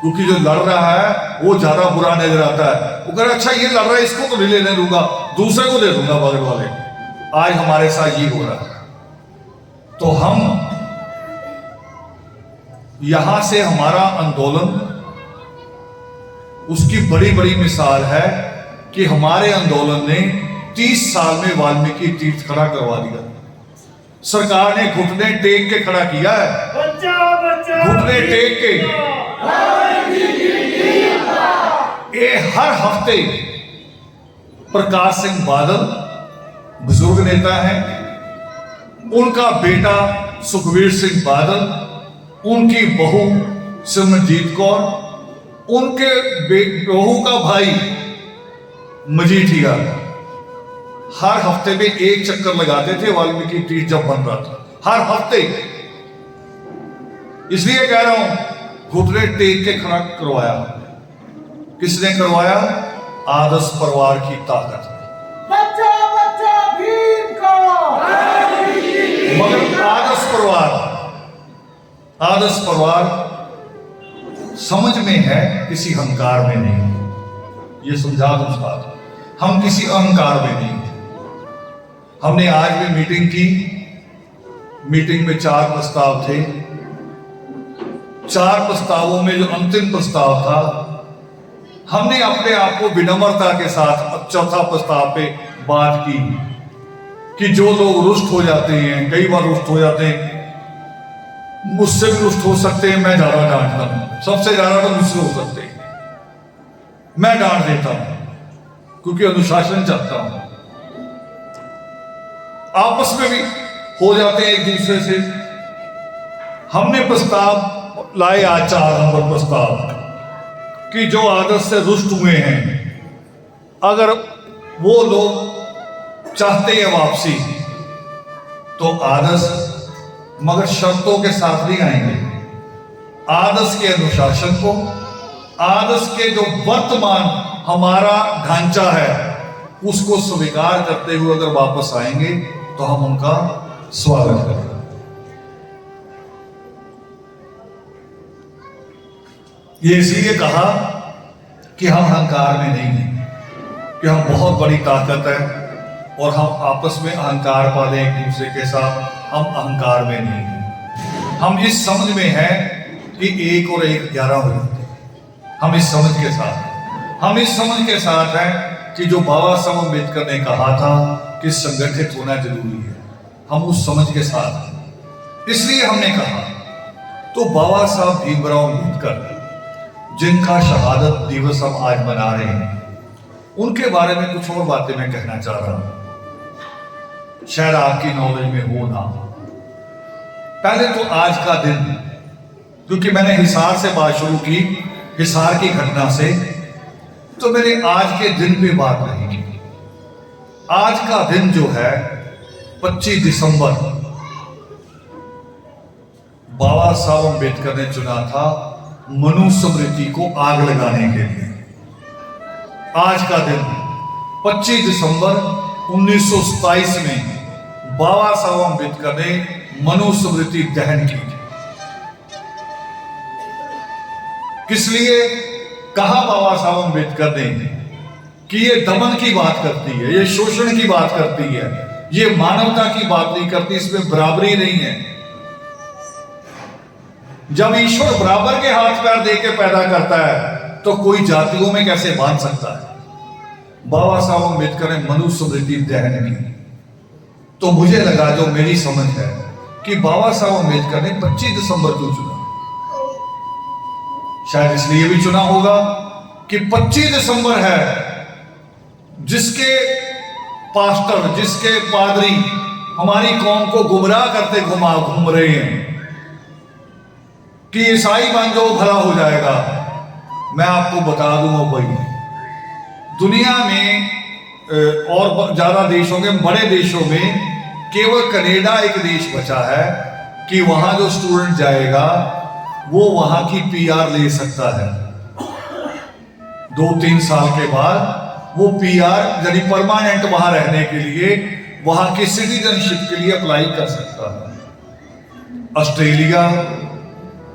A: क्योंकि जो लड़ रहा है वो ज्यादा बुरा नजर आता है। वो कह रहा अच्छा ये लड़ रहा है, इसको तो नहीं लेने दूंगा, दूसरे को दे दूंगा बगल वाले। आज हमारे साथ ये हो रहा है। तो हम यहां से हमारा आंदोलन, उसकी बड़ी बड़ी मिसाल है कि हमारे आंदोलन ने 30 साल में वाल्मीकि तीर्थ खड़ा करवा दिया। सरकार ने घुटने टेक के खड़ा किया है, घुटने टेक के। ये हर हफ्ते प्रकाश सिंह बादल बुजुर्ग नेता हैं, उनका बेटा सुखबीर सिंह बादल, उनकी बहू सिमरनजीत कौर, उनके बहू का भाई मजीठिया हर हफ्ते में एक चक्कर लगाते थे वाल्मीकि तीर्थ जब बन रहा था, हर हफ्ते। इसलिए कह रहा हूं घुटने टेक के खड़ा करवाया। किसने करवाया? आदर्श परिवार की ताकत।
C: बच्चा बच्चा भीम को,
A: मगर आदर्श परिवार समझ में है, किसी अहंकार में नहीं। ये समझा दो उस बात, हम किसी अहंकार में नहीं। हमने आज भी मीटिंग की, मीटिंग में 4 प्रस्ताव थे। 4 प्रस्तावों में जो अंतिम प्रस्ताव था, हमने अपने आप को विनम्रता के साथ चौथा प्रस्ताव पे बात की कि जो लोग रुष्ट हो जाते हैं, कई बार रुष्ट हो जाते हैं, मुझसे भी रुष्ट हो सकते हैं, मैं ज्यादा डांटता हूं, सबसे ज्यादा तो मुझसे हो सकते हैं, मैं डांट देता हूं क्योंकि अनुशासन चाहता हूं। आपस में भी हो जाते हैं एक दूसरे से। हमने प्रस्ताव लाए आज 4 नंबर प्रस्ताव कि जो आदर्श से रुष्ट हुए हैं, अगर वो लोग चाहते हैं वापसी तो आदर्श, मगर शर्तों के साथ नहीं आएंगे। आदर्श के अनुशासन को, आदर्श के जो वर्तमान हमारा ढांचा है उसको स्वीकार करते हुए अगर वापस आएंगे तो हम उनका स्वागत करेंगे। ये इसलिए कहा कि हम अहंकार में नहीं हैं, कि हम बहुत बड़ी ताकत है और हम आपस में अहंकार पालें एक दूसरे के साथ। हम अहंकार में नहीं हैं, हम इस समझ में हैं कि 1 और 1 11 हो जाते हैं। हम इस समझ के साथ हैं कि जो बाबा साहब अम्बेडकर ने कहा था कि संगठित होना जरूरी है, हम उस समझ के साथ हैं। इसलिए हमने कहा तो बाबा साहब भीमराव अम्बेडकर जिनका शहादत दिवस हम आज मना रहे हैं, उनके बारे में कुछ और बातें मैं कहना चाह रहा हूं, शायद आपकी नॉलेज में हो ना। पहले तो आज का दिन, क्योंकि मैंने हिसार से बात शुरू की, हिसार की घटना से, तो मैंने आज के दिन पे बात नहीं की। आज का दिन जो है 25 दिसंबर बाबा साहब अम्बेडकर ने चुना था मनुस्मृति को आग लगाने के लिए। आज का दिन 25 दिसंबर 1927 में बाबा साहब अम्बेडकर ने मनुस्मृति दहन की थी। किस लिए कहा बाबा साहब अम्बेडकर ने कि ये दमन की बात करती है, ये शोषण की बात करती है, ये मानवता की बात नहीं करती, इसमें बराबरी नहीं है। जब ईश्वर बराबर के हाथ पैर दे के पैदा करता है तो कोई जातियों में कैसे बांध सकता है। बाबा साहब अम्बेडकर ने मनुस्मृति दहन की। तो मुझे लगा, जो मेरी समझ है, कि बाबा साहब अम्बेडकर ने 25 दिसंबर क्यों चुना। शायद इसलिए भी चुना होगा कि 25 दिसंबर है जिसके पास्टर, जिसके पादरी हमारी कौम को गुमराह करते घूम रहे हैं कि ईसाई बन जाओ भला हो जाएगा। मैं आपको बता दूंगा भाई, दुनिया में और ज्यादा देशों के, बड़े देशों में केवल कनाडा एक देश बचा है कि वहां जो स्टूडेंट जाएगा वो वहां की पीआर ले सकता है। 2-3 साल के बाद वो पीआर यानी परमानेंट वहां रहने के लिए, वहां की सिटीजनशिप के लिए अप्लाई कर सकता है। ऑस्ट्रेलिया,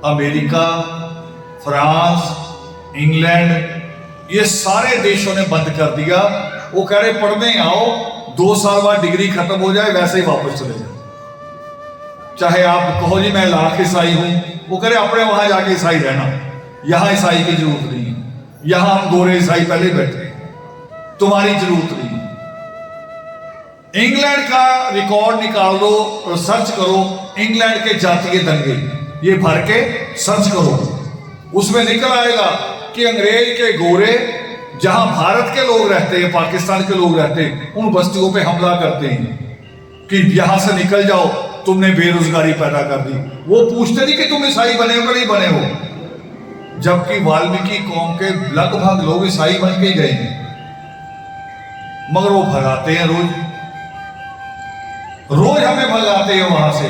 A: अमेरिका, फ्रांस, इंग्लैंड, ये सारे देशों ने बंद कर दिया। वो कह रहे पढ़ने आओ, 2 साल बाद डिग्री खत्म हो जाए वैसे ही वापस चले जाओ। चाहे आप कहो जी मैं लाख ईसाई हूं, वो कह रहे अपने वहां जाके ईसाई रहना, यहां ईसाई की जरूरत नहीं है, यहां हम गोरे ईसाई पहले बैठे, तुम्हारी जरूरत नहीं। इंग्लैंड का रिकॉर्ड निकाल दो और सर्च करो, इंग्लैंड के जातीय दंगे ये भर के सर्च करो, उसमें निकल आएगा कि अंग्रेज के गोरे जहां भारत के लोग रहते हैं, पाकिस्तान के लोग रहते हैं, उन बस्तियों पे हमला करते हैं कि यहां से निकल जाओ, तुमने बेरोजगारी पैदा कर दी। वो पूछते नहीं कि तुम ईसाई बने हो कि नहीं बने हो, जबकि वाल्मीकि कौम के लगभग लोग ईसाई बन के गए हैं, मगर वो भगाते हैं रोज हमें भगाते हैं वहां से।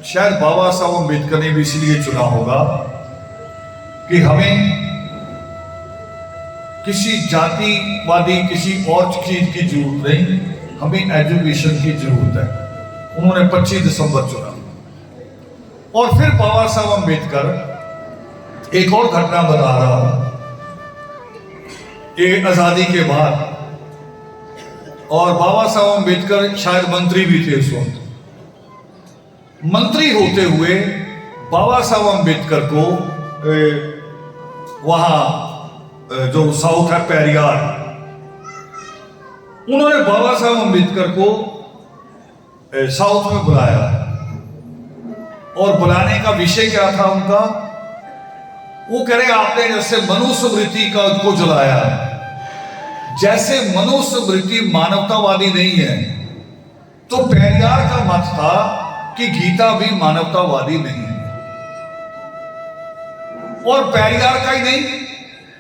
A: शायद बाबा साहब अम्बेडकर ने भी इसलिए चुना होगा कि हमें किसी जातिवादी, किसी और चीज की जरूरत नहीं, हमें एजुकेशन की जरूरत है। उन्होंने 25 दिसंबर चुना। और फिर बाबा साहब अम्बेडकर, एक और घटना बता रहा हूं, ये आजादी के बाद, और बाबा साहब अम्बेडकर शायद मंत्री भी थे उस वक्त। मंत्री होते हुए बाबा साहब अम्बेडकर को वहां जो साउथ है पेरियार, उन्होंने बाबा साहब अम्बेडकर को साउथ में बुलाया। और बुलाने का विषय क्या था उनका? वो कह रहे आपने जैसे मनुस्मृति का को जलाया, जैसे मनुस्मृति मानवतावादी नहीं है, तो पेरियार का मत था कि गीता भी मानवतावादी नहीं है। और पेरियार का ही नहीं,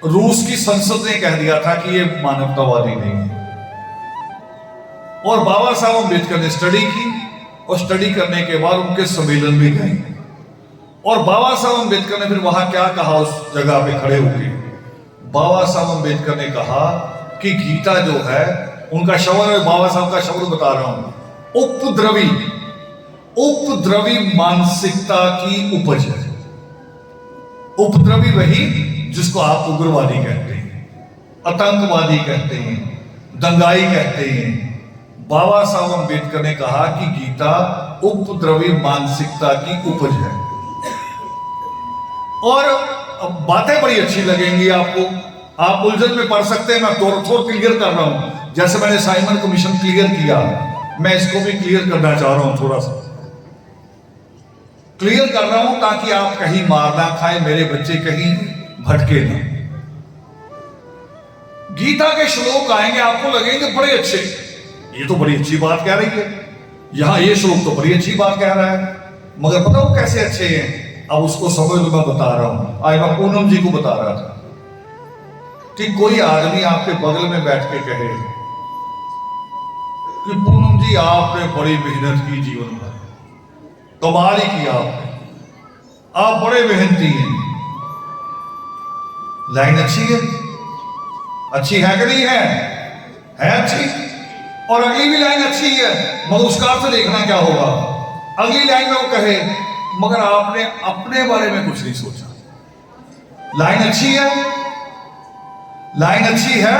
A: रूस की संसद ने कह दिया था कि ये मानवतावादी नहीं है। और बाबा साहब अम्बेडकर ने स्टडी की, और स्टडी करने के बाद उनके सम्मेलन भी गए। और बाबा साहब अम्बेडकर ने फिर वहां क्या कहा, उस जगह पे खड़े होकर बाबा साहब अम्बेडकर ने कहा कि गीता जो है, उनका शब्द, बाबा साहब का शब्द बता रहा हूं, उपद्रवी मानसिकता की उपज है। उपद्रवी वही जिसको आप उग्रवादी कहते हैं, आतंकवादी कहते हैं, दंगाई कहते हैं। बाबा साहब अम्बेडकर ने कहा कि गीता उपद्रवी मानसिकता की उपज है। और बातें बड़ी अच्छी लगेंगी आपको, आप उलझन में पढ़ सकते हैं। मैं थोड़ा क्लियर कर रहा हूं, जैसे मैंने साइमन कमीशन क्लियर किया, मैं इसको भी क्लियर करना चाह रहा हूं, थोड़ा सा क्लियर कर रहा हूं ताकि आप कहीं मार ना खाए, मेरे बच्चे कहीं भटके ना। गीता के श्लोक आएंगे, आपको लगेंगे बड़े अच्छे, ये तो बड़ी अच्छी बात कह रही है, यहां ये श्लोक तो बड़ी अच्छी बात कह रहा है, मगर पता हो कैसे अच्छे हैं? अब उसको समझ लो, मैं बता रहा हूं। आज मैं पूनम जी को बता रहा था कि कोई आदमी आपके बगल में बैठ के कहे कि पूनम जी आपने बड़ी मेहनत की जीवन भर, कमाल ही किया आपने, आप बड़े मेहनती हैं। लाइन अच्छी है? अच्छी है कि नहीं है? है अच्छी। और अगली भी लाइन अच्छी है, मगर उसका अर्थ देखना क्या होगा। अगली लाइन में वो कहे मगर आपने अपने बारे में कुछ नहीं सोचा। लाइन अच्छी है, लाइन अच्छी है,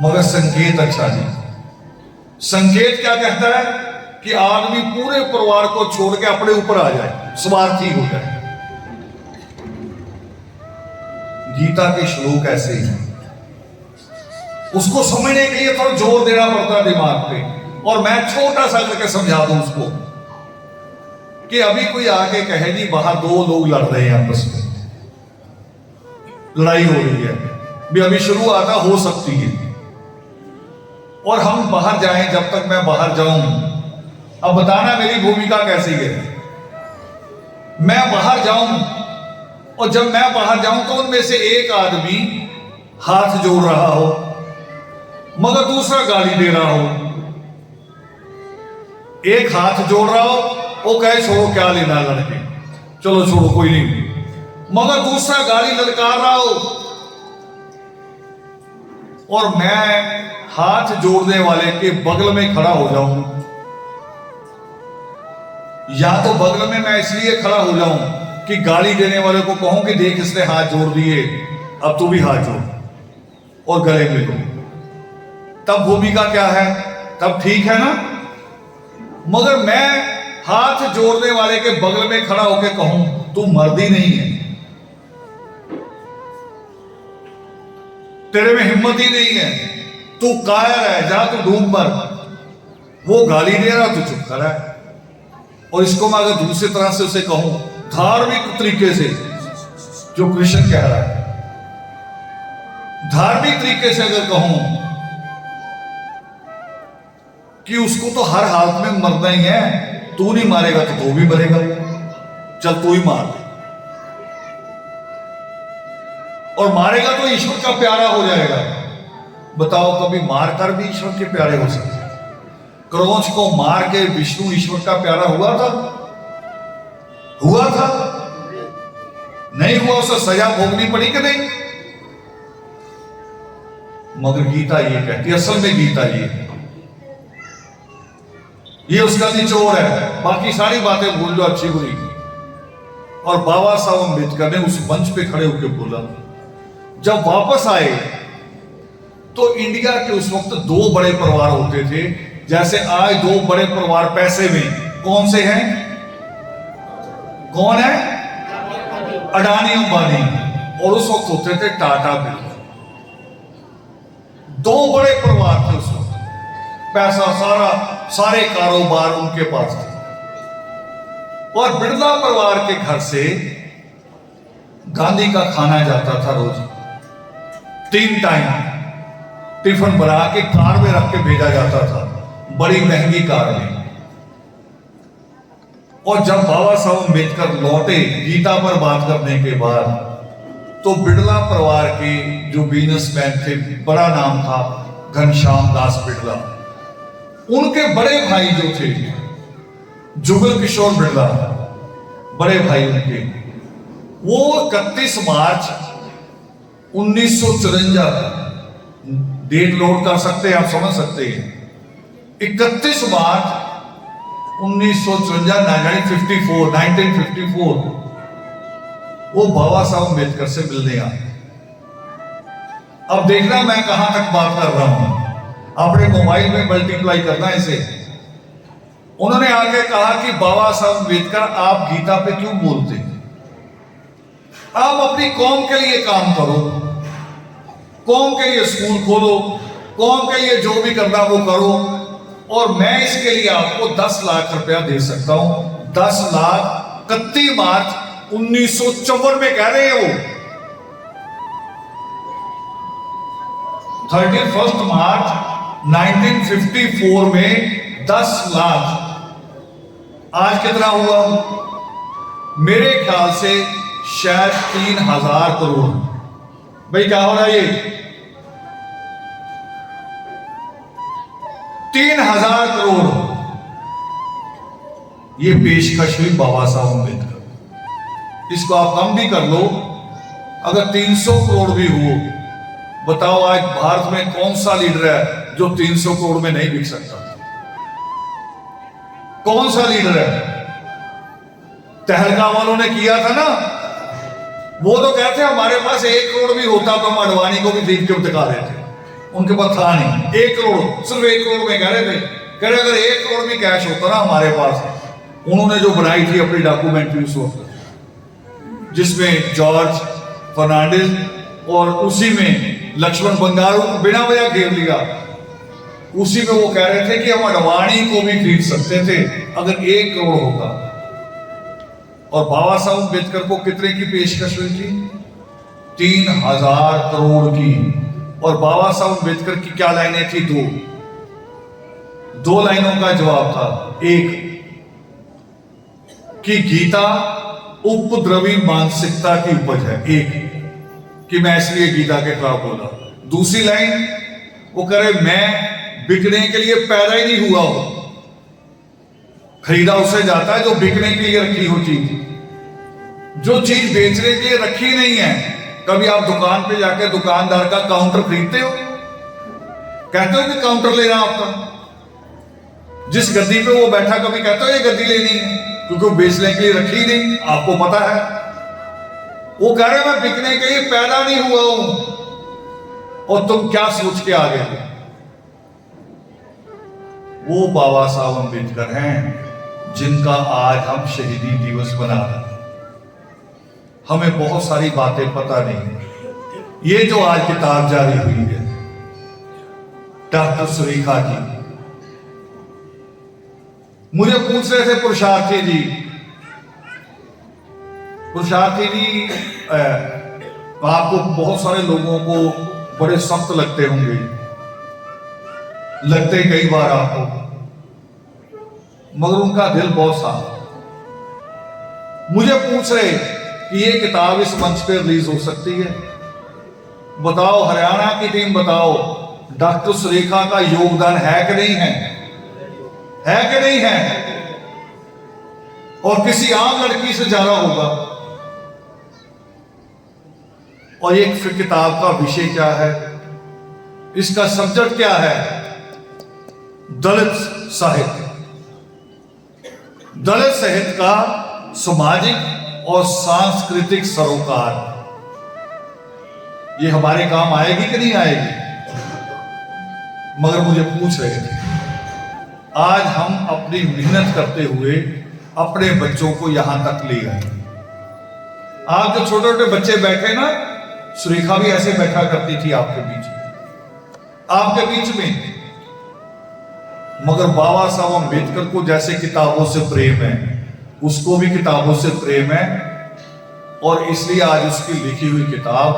A: मगर संकेत अच्छा नहीं। संकेत क्या कहता है कि आदमी पूरे परिवार को छोड़ के अपने ऊपर आ जाए, स्वार्थी हो जाए। गीता के श्लोक ऐसे ही हैं, उसको समझने के लिए थोड़ा जोर देना पड़ता है दिमाग पे। और मैं छोटा सा करके समझा दूं उसको कि अभी कोई आके कहे जी बाहर दो लोग लड़ रहे हैं, आपस में लड़ाई हो रही है, भी अभी शुरुआत हो सकती है, और हम बाहर जाएं, जब तक मैं बाहर जाऊं, अब बताना मेरी भूमिका कैसी है। मैं बाहर जाऊं, और जब मैं बाहर जाऊं तो उनमें से एक आदमी हाथ जोड़ रहा हो, मगर दूसरा गाली दे रहा हो। एक हाथ जोड़ रहा हो, वो कहे छोड़ो क्या लेना लड़के, चलो छोड़ो कोई नहीं, मगर दूसरा गाली ललकार रहा हो, और मैं हाथ जोड़ने वाले के बगल में खड़ा हो जाऊं, या तो बगल में मैं इसलिए खड़ा हो जाऊं कि गाली देने वाले को कहूं कि देख इसने हाथ जोड़ दिए, अब तू भी हाथ जोड़, और गले मिलो, तब भूमिका क्या है? तब ठीक है ना। मगर मैं हाथ जोड़ने वाले के बगल में खड़ा होकर कहूं तू मर्द ही नहीं है, तेरे में हिम्मत ही नहीं है, तू कायर है, जा तू डूब मर, वो गाली दे रहा तू चुप कर है। और इसको मैं अगर दूसरी तरह से उसे कहूं धार्मिक तरीके से, जो कृष्ण कह रहा है, धार्मिक तरीके से अगर कहूं कि उसको तो हर हालत में मरना ही है, तू नहीं मारेगा तो तू भी मरेगा, चल तू ही मार, और मारेगा तो ईश्वर का प्यारा हो जाएगा। बताओ कभी मारकर भी ईश्वर के प्यारे हो सकते? क्रोध को मार के विष्णु ईश्वर का प्यारा हुआ था? हुआ था? नहीं हुआ, उसे सजा भोगनी पड़ी कि नहीं? मगर गीता ये कहती, असल में गीता ये उसका निचोड़ है, बाकी सारी बातें भूल लो अच्छी बुरी। और बाबा साहब अम्बेडकर ने उस मंच पे खड़े होकर बोला, जब वापस आए तो इंडिया के उस वक्त दो बड़े परिवार होते थे, जैसे आज दो बड़े परिवार पैसे में, कौन से हैं? कौन है? अडानी अंबानी, और उस वक्त होते थे टाटा बिरला। दो बड़े परिवार थे उस वक्त, पैसा सारे कारोबार उनके पास थे। और बिरला परिवार के घर से गांधी का खाना जाता था रोज, 3 टाइम टिफिन बना के कार में रख के भेजा जाता था, बड़ी महंगी कार में। और जब बाबा साहब अम्बेडकर लौटे गीता पर बात करने के बाद, तो बिरला परिवार के जो बिजनेसमैन थे, बड़ा नाम था घनश्याम दास बिरला, उनके बड़े भाई जो थे जुगल किशोर बिरला, बड़े भाई उनके, वो 31 मार्च 1954, डेट नोट कर सकते हैं आप, समझ सकते हैं, 31 मार्च 1954, वो बाबा साहब अम्बेडकर से मिलने आए। अब देखना मैं कहां तक बात कर रहा हूं, अपने मोबाइल में मल्टीप्लाई करना इसे। उन्होंने आके कहा कि बाबा साहब अम्बेडकर आप गीता पे क्यों बोलते हैं? आप अपनी कौम के लिए काम करो, कौम के लिए स्कूल खोलो, कौम के लिए जो भी करना वो करो, और मैं इसके लिए आपको 10 लाख रुपया दे सकता हूं। 10 लाख 31 मार्च 1954 में कह रहे हो। 31 मार्च 1954 में 10 लाख। आज कितना हुआ? मेरे ख्याल से शायद 3000 करोड़। भाई क्या हो रहा है ये? 3000 करोड़ ये पेशकश हुई बाबा साहब अम्बेडकर। इसको आप कम भी कर लो, अगर 300 करोड़ भी हो, बताओ आज भारत में कौन सा लीडर है जो 300 करोड़ में नहीं बिक सकता? कौन सा लीडर है? तहलका वालों ने किया था ना, वो तो कहते हैं हमारे पास 1 करोड़ भी होता तो हम अडवाणी को भी खरीद के दिखा देते। उनके पास था नहीं 1 करोड़, सिर्फ 1 करोड़ में कह रहे थे। कह रहे अगर 1 करोड़ भी कैश होता ना हमारे पास, उन्होंने जो बनाई थी अपनी डॉक्यूमेंट्री उस वक्त, जिसमें जॉर्ज फर्नांडिस और उसी में लक्ष्मण बंगारू बिना वजह घेर लिया, उसी में वो कह रहे थे कि हम अडवाणी को भी खरीद सकते थे अगर 1 करोड़ होता। और बाबा साहब अम्बेडकर को कितने की पेशकश हुई थी? 3000 करोड़ की। और बाबा साहब अम्बेडकर की क्या लाइनें थी? 2 लाइनों का जवाब था। एक कि गीता उपद्रवी मानसिकता की उपज है, एक कि मैं इसलिए गीता के खिलाफ बोला। दूसरी लाइन वो कह रहे मैं बिकने के लिए पैदा ही नहीं हुआ हूं, खरीदा उसे जाता है जो बिकने के लिए रखी हो चीज। जो चीज बेचने के लिए रखी नहीं है, कभी आप दुकान पे जाके दुकानदार का काउंटर खरीदते हो? कहते हो कि काउंटर लेना आपका। जिस गद्दी पे वो बैठा कभी कहते हो ये गद्दी लेनी है, क्योंकि वो बेचने के लिए रखी नहीं, आपको पता है। वो कह रहे मैं बिकने के लिए पैदा नहीं हुआ हूं, और तुम क्या सोच के आ गए? वो बाबा साहब अम्बेडकर हैं जिनका आज हम शहीदी दिवस मना रहे हैं। हमें बहुत सारी बातें पता नहीं। ये जो आज किताब जारी हुई है डॉक्टर सुरेखा की, मुझे पूछ रहे थे पुरुषार्थी जी, आपको बहुत सारे लोगों को बड़े सख्त लगते होंगे, लगते कई बार आपको, मगर उनका दिल बहुत साफ। मुझे पूछ रहे कि ये किताब इस मंच पे रिलीज हो सकती है? बताओ हरियाणा की टीम, बताओ डॉक्टर सुरेखा का योगदान है कि नहीं है? है कि नहीं है? और किसी आम लड़की से ज्यादा होगा। और ये किताब का विषय क्या है, इसका सब्जेक्ट क्या है? दलित साहित्य। दलित साहित्य का सामाजिक और सांस्कृतिक सरोकार। ये हमारे काम आएगी कि नहीं आएगी? मगर मुझे पूछ रहे थे, आज हम अपनी मेहनत करते हुए अपने बच्चों को यहां तक ले आए। आप जो छोटे छोटे बच्चे बैठे ना, सुरेखा भी ऐसे बैठा करती थी आपके बीच में, आपके बीच में। मगर बाबा साहब अम्बेडकर को जैसे किताबों से प्रेम है, उसको भी किताबों से प्रेम है, और इसलिए आज उसकी लिखी हुई किताब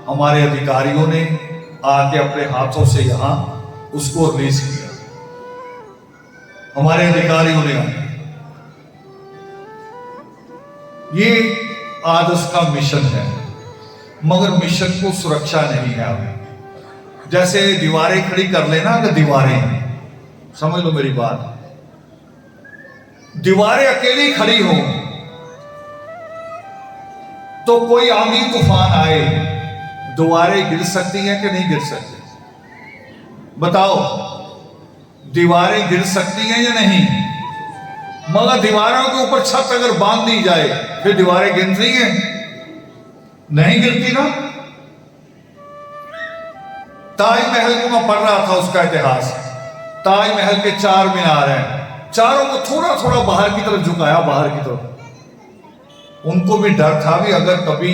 A: हमारे अधिकारियों ने आके अपने हाथों से यहां उसको रिलीज किया। हमारे अधिकारियों ने ये आज उसका मिशन है, मगर मिशन को सुरक्षा नहीं है। अभी जैसे दीवारें खड़ी कर लेना, अगर दीवारें, समझ लो मेरी बात, दीवारें अकेली खड़ी हो तो कोई आंधी तूफान आए, दीवारें गिर सकती हैं कि नहीं गिर सकती? बताओ, दीवारें गिर सकती हैं या नहीं? मगर दीवारों के ऊपर छत अगर बांध दी जाए, फिर दीवारें गिर रही हैं? नहीं गिरती ना। ताजमहल को मैं पढ़ रहा था, उसका इतिहास। ताजमहल के 4 मीनार हैं, चारों को थोड़ा थोड़ा बाहर की तरफ झुकाया, बाहर की तरफ। उनको भी डर था भी अगर कभी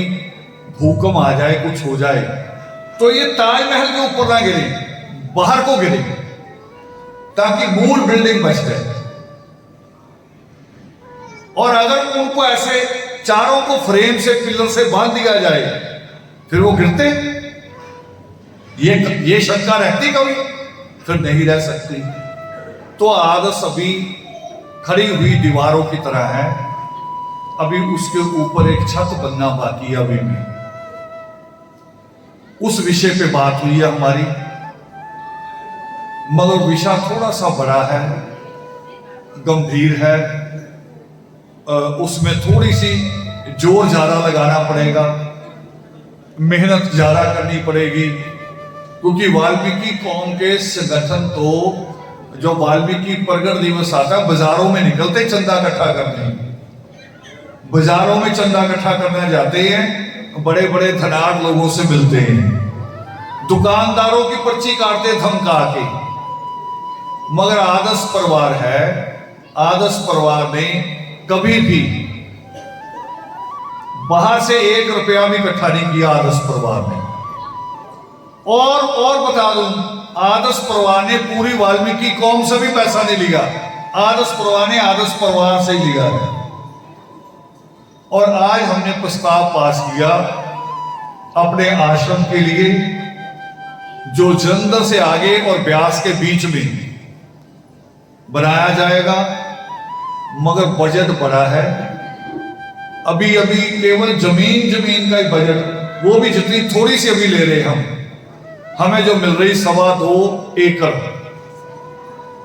A: भूकंप आ जाए, कुछ हो जाए, तो ये ताजमहल के ऊपर ना गिरे, बाहर को गिरे, ताकि मूल बिल्डिंग बच जाए। और अगर उनको ऐसे चारों को फ्रेम से, पिलर से बांध दिया जाए, फिर वो गिरते। ये शंका रहती कभी, फिर नहीं रह सकती। तो आदर्श अभी खड़ी हुई दीवारों की तरह है, अभी उसके ऊपर एक छत बनना बाकी है अभी भी। उस विषय पे बात हुई है हमारी, मगर विषय थोड़ा सा बड़ा है, गंभीर है। उसमें थोड़ी सी जोर ज्यादा लगाना पड़ेगा, मेहनत ज्यादा करनी पड़ेगी, क्योंकि वाल्मीकि कौम के संगठन तो जो वाल्मीकि प्रगट दिवस आता है, बाजारों में निकलते चंदा इकट्ठा करने, बाजारों में चंदा इकट्ठा करने जाते हैं, बड़े बड़े धनाढ़ लोगों से मिलते हैं, दुकानदारों की पर्ची काटते धमका के। मगर आदर्श परिवार है, आदर्श परिवार ने कभी भी बाहर से 1 रुपया भी इकट्ठा नहीं किया आदर्श परिवार ने। और बता दूं, आदर्श परिवार ने पूरी वाल्मीकि कौम से भी पैसा नहीं लिया, आदर्श परिवार ने आदर्श परिवार से ही लिया है। और आज हमने प्रस्ताव पास किया अपने आश्रम के लिए, जो जलंधर से आगे और ब्यास के बीच में बनाया जाएगा। मगर बजट बड़ा है, अभी अभी केवल जमीन का ही बजट, वो भी जितनी थोड़ी सी अभी ले रहे हम, हमें जो मिल रही 2.25 एकड़,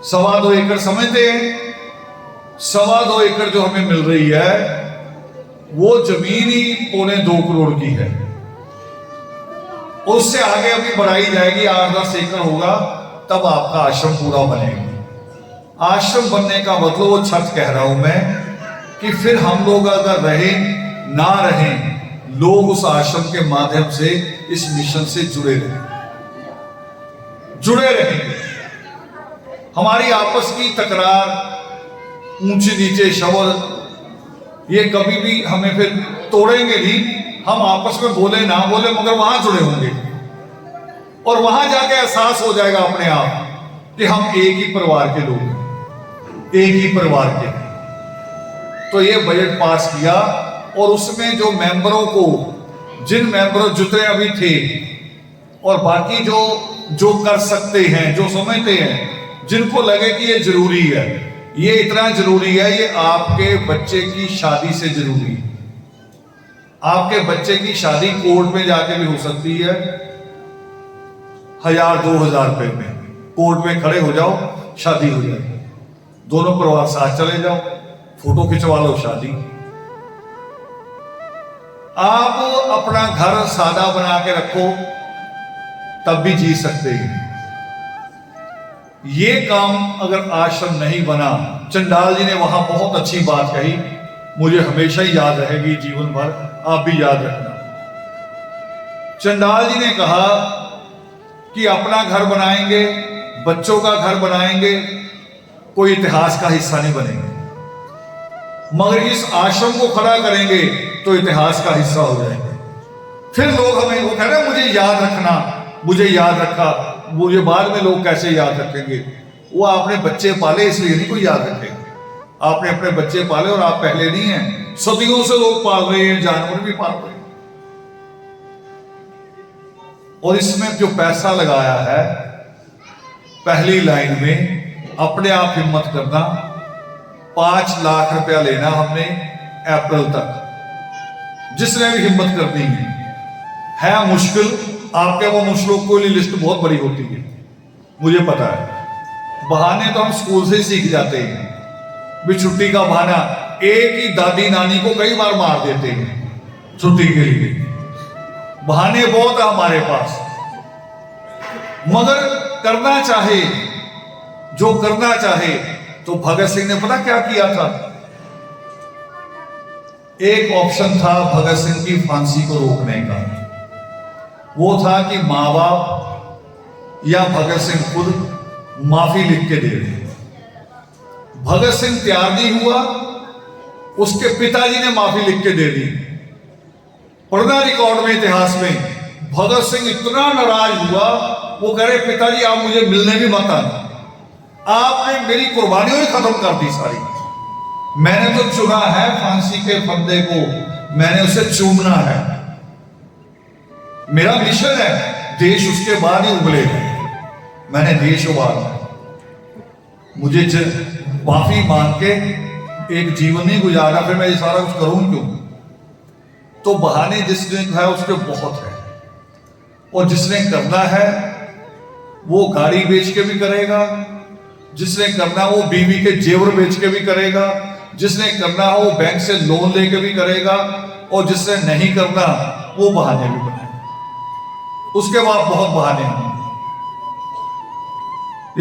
A: 2.25 एकड़ समझते हैं, 2.25 एकड़ जो हमें मिल रही है, वो जमीन ही 2.25 करोड़ की है। उससे आगे अभी बढ़ाई जाएगी, 8-10 एकड़ होगा, तब आपका आश्रम पूरा बनेगा। आश्रम बनने का मतलब वो छत कह रहा हूं मैं, कि फिर हम लोग अगर रहें ना रहें, लोग उस आश्रम के माध्यम से इस मिशन से जुड़े रहें। हमारी आपस की तकरार, ऊंचे नीचे शब्द, ये कभी भी हमें फिर तोड़ेंगे नहीं। हम आपस में बोले ना बोले, मगर वहां जुड़े होंगे, और वहां जाके एहसास हो जाएगा अपने आप कि हम एक ही परिवार के लोग हैं, एक ही परिवार के। तो ये बजट पास किया, और उसमें जो मेंबरों को, जिन मेंबरों जितने अभी थे, और बाकी जो कर सकते हैं, जो समझते हैं, जिनको लगे कि ये जरूरी है, ये इतना जरूरी है, ये आपके बच्चे की शादी से जरूरी है। आपके बच्चे की शादी कोर्ट में जाके भी हो सकती है, 1000-2000 रुपए में कोर्ट में खड़े हो जाओ, शादी हो जाएगी, दोनों परिवार साथ चले जाओ, फोटो खिंचवा लो, शादी। आप अपना घर सादा बना के रखो, तब भी जी सकते हैं। ये काम अगर आश्रम नहीं बना, चंडाल जी ने वहां बहुत अच्छी बात कही, मुझे हमेशा ही याद रहेगी, जीवन भर आप भी याद रखना। चंडाल जी ने कहा कि अपना घर बनाएंगे, बच्चों का घर बनाएंगे, कोई इतिहास का हिस्सा नहीं बनेंगे, मगर इस आश्रम को खड़ा करेंगे तो इतिहास का हिस्सा हो जाएंगे। फिर लोग हमें, वो कह रहे हैं मुझे याद रखना, मुझे याद रखा, मुझे बाद में लोग कैसे याद रखेंगे? वो आपने बच्चे पाले इसलिए नहीं कोई याद रखेगा। आपने अपने बच्चे पाले, और आप पहले नहीं हैं, सदियों से लोग पाल रहे हैं, जानवर भी पाल रहे हैं। और इसमें जो पैसा लगाया है, पहली लाइन में अपने आप हिम्मत करना, 5 लाख रुपया लेना हमने अप्रैल तक, जिसने भी हिम्मत करनी है मुश्किल। आपके वो मुश्किलों की लिस्ट बहुत बड़ी होती है, मुझे पता है। बहाने तो हम स्कूल से ही सीख जाते हैं, भी छुट्टी का बहाना, एक ही दादी नानी को कई बार मार देते हैं छुट्टी के लिए, बहाने बहुत है हमारे पास। मगर करना चाहे, जो करना चाहे, तो भगत सिंह ने पता क्या किया था? एक ऑप्शन था भगत सिंह की फांसी को रोकने का। वो था कि माँ बाप या भगत सिंह खुद माफी लिख के दे दें। भगत सिंह तैयार नहीं हुआ, उसके पिताजी ने माफी लिख के दे दी। पढ़ना रिकॉर्ड में, इतिहास में, भगत सिंह इतना नाराज हुआ, वो कह रहे पिताजी आप मुझे मिलने भी मत आना, आपने मेरी कुर्बानियों ही खत्म कर दी सारी। मैंने तो चुना है फांसी के फंदे को, मैंने उसे चूमना है, मेरा मिशन है, देश उसके बाद ही उबलेगा। मैंने देश उबारना है, मुझे माफी मांग के एक जीवन ही गुजारना, फिर मैं ये सारा कुछ करूं क्यों? तो बहाने जिसने कहा उसके बहुत है, और जिसने करना है वो गाड़ी बेच के भी करेगा, जिसने करना वो बीवी के जेवर बेच के भी करेगा, जिसने करना हो वो बैंक से लोन लेके भी करेगा, और जिसने नहीं करना वो बहाने भी बनाए। उसके बाद बहुत बहाने होंगे।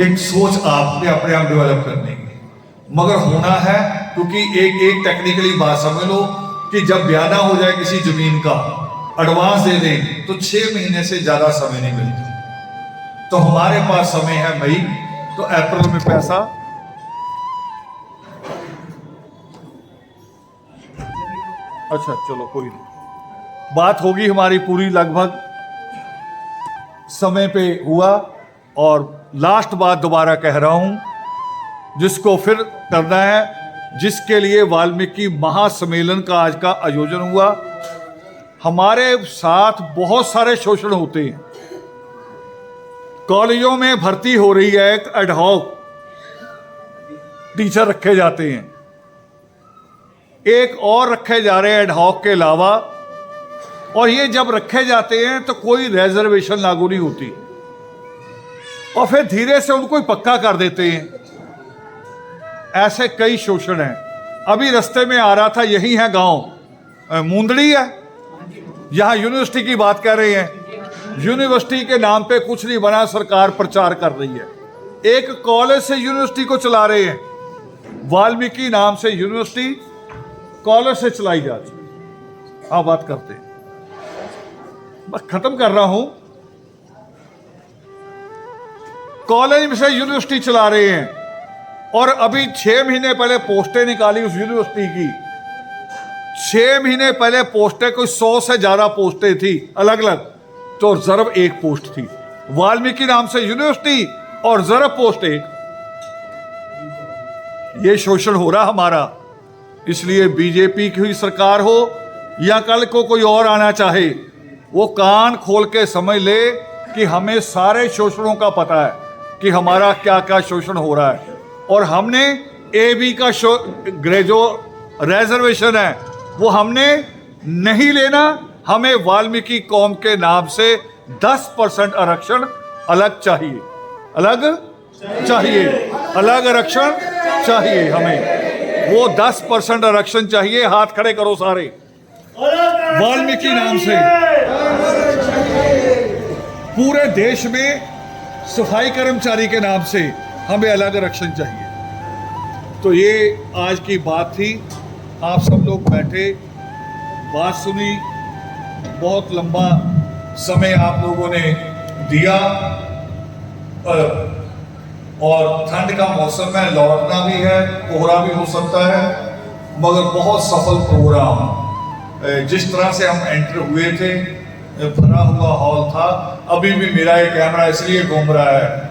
A: एक सोच आपने अपने आप डेवलप करने की, मगर होना है, क्योंकि एक टेक्निकली बात समझ लो कि जब ब्याना हो जाए किसी जमीन का, एडवांस दे दें तो 6 महीने से ज्यादा समय नहीं मिलता। तो हमारे पास समय है मई, तो अप्रैल में पैसा अच्छा चलो कोई नहीं, बात होगी हमारी पूरी लगभग समय पे हुआ। और लास्ट बात दोबारा कह रहा हूं, जिसको फिर करना है, जिसके लिए वाल्मीकि महासम्मेलन का आज का आयोजन हुआ। हमारे साथ बहुत सारे शोषण होते हैं। कॉलेजों में भर्ती हो रही है, एक एडहॉक टीचर रखे जाते हैं, एक और रखे जा रहे हैं एडहॉक के अलावा, और ये जब रखे जाते हैं तो कोई रिजर्वेशन लागू नहीं होती, और फिर धीरे से उनको ही पक्का कर देते हैं। ऐसे कई शोषण हैं। अभी रास्ते में आ रहा था, यही है गांव मुंदड़ी है, यहां यूनिवर्सिटी की बात कर रहे हैं। यूनिवर्सिटी के नाम पे कुछ नहीं बना, सरकार प्रचार कर रही है। एक कॉलेज से यूनिवर्सिटी को चला रहे हैं, वाल्मीकि नाम से यूनिवर्सिटी कॉलेज से चलाई जाती है। हाँ बात करते हैं, बस खत्म कर रहा हूं। कॉलेज में से यूनिवर्सिटी चला रहे हैं, और अभी 6 महीने पहले पोस्टें निकाली उस यूनिवर्सिटी की। 6 महीने पहले पोस्टें, कोई 100 से ज्यादा पोस्टें थी अलग अलग, तो रिजर्व एक पोस्ट थी। वाल्मीकि नाम से यूनिवर्सिटी और रिजर्व पोस्ट एक। ये शोषण हो रहा हमारा। इसलिए बीजेपी की सरकार हो या कल को कोई और आना चाहे, वो कान खोल के समझ ले कि हमें सारे शोषणों का पता है कि हमारा क्या क्या शोषण हो रहा है। और हमने AB का जो रिजर्वेशन है वो हमने नहीं लेना। हमें वाल्मीकि कौम के नाम से 10% आरक्षण अलग चाहिए, अलग चाहिए, अलग आरक्षण चाहिए हमें। वो 10% आरक्षण चाहिए। हाथ खड़े करो सारे, वाल्मीकि नाम से। पूरे देश में सफाई कर्मचारी के नाम से हमें अलग आरक्षण चाहिए। तो ये आज की बात थी। आप सब लोग बैठे, बात सुनी, बहुत लंबा समय आप लोगों ने दिया, और ठंड का मौसम है, लौटना भी है, कोहरा भी हो सकता है, मगर बहुत सफल प्रोग्राम। जिस तरह से हम एंटर हुए थे, भरा हुआ हॉल था। अभी भी मेरा ये कैमरा इसलिए घूम रहा है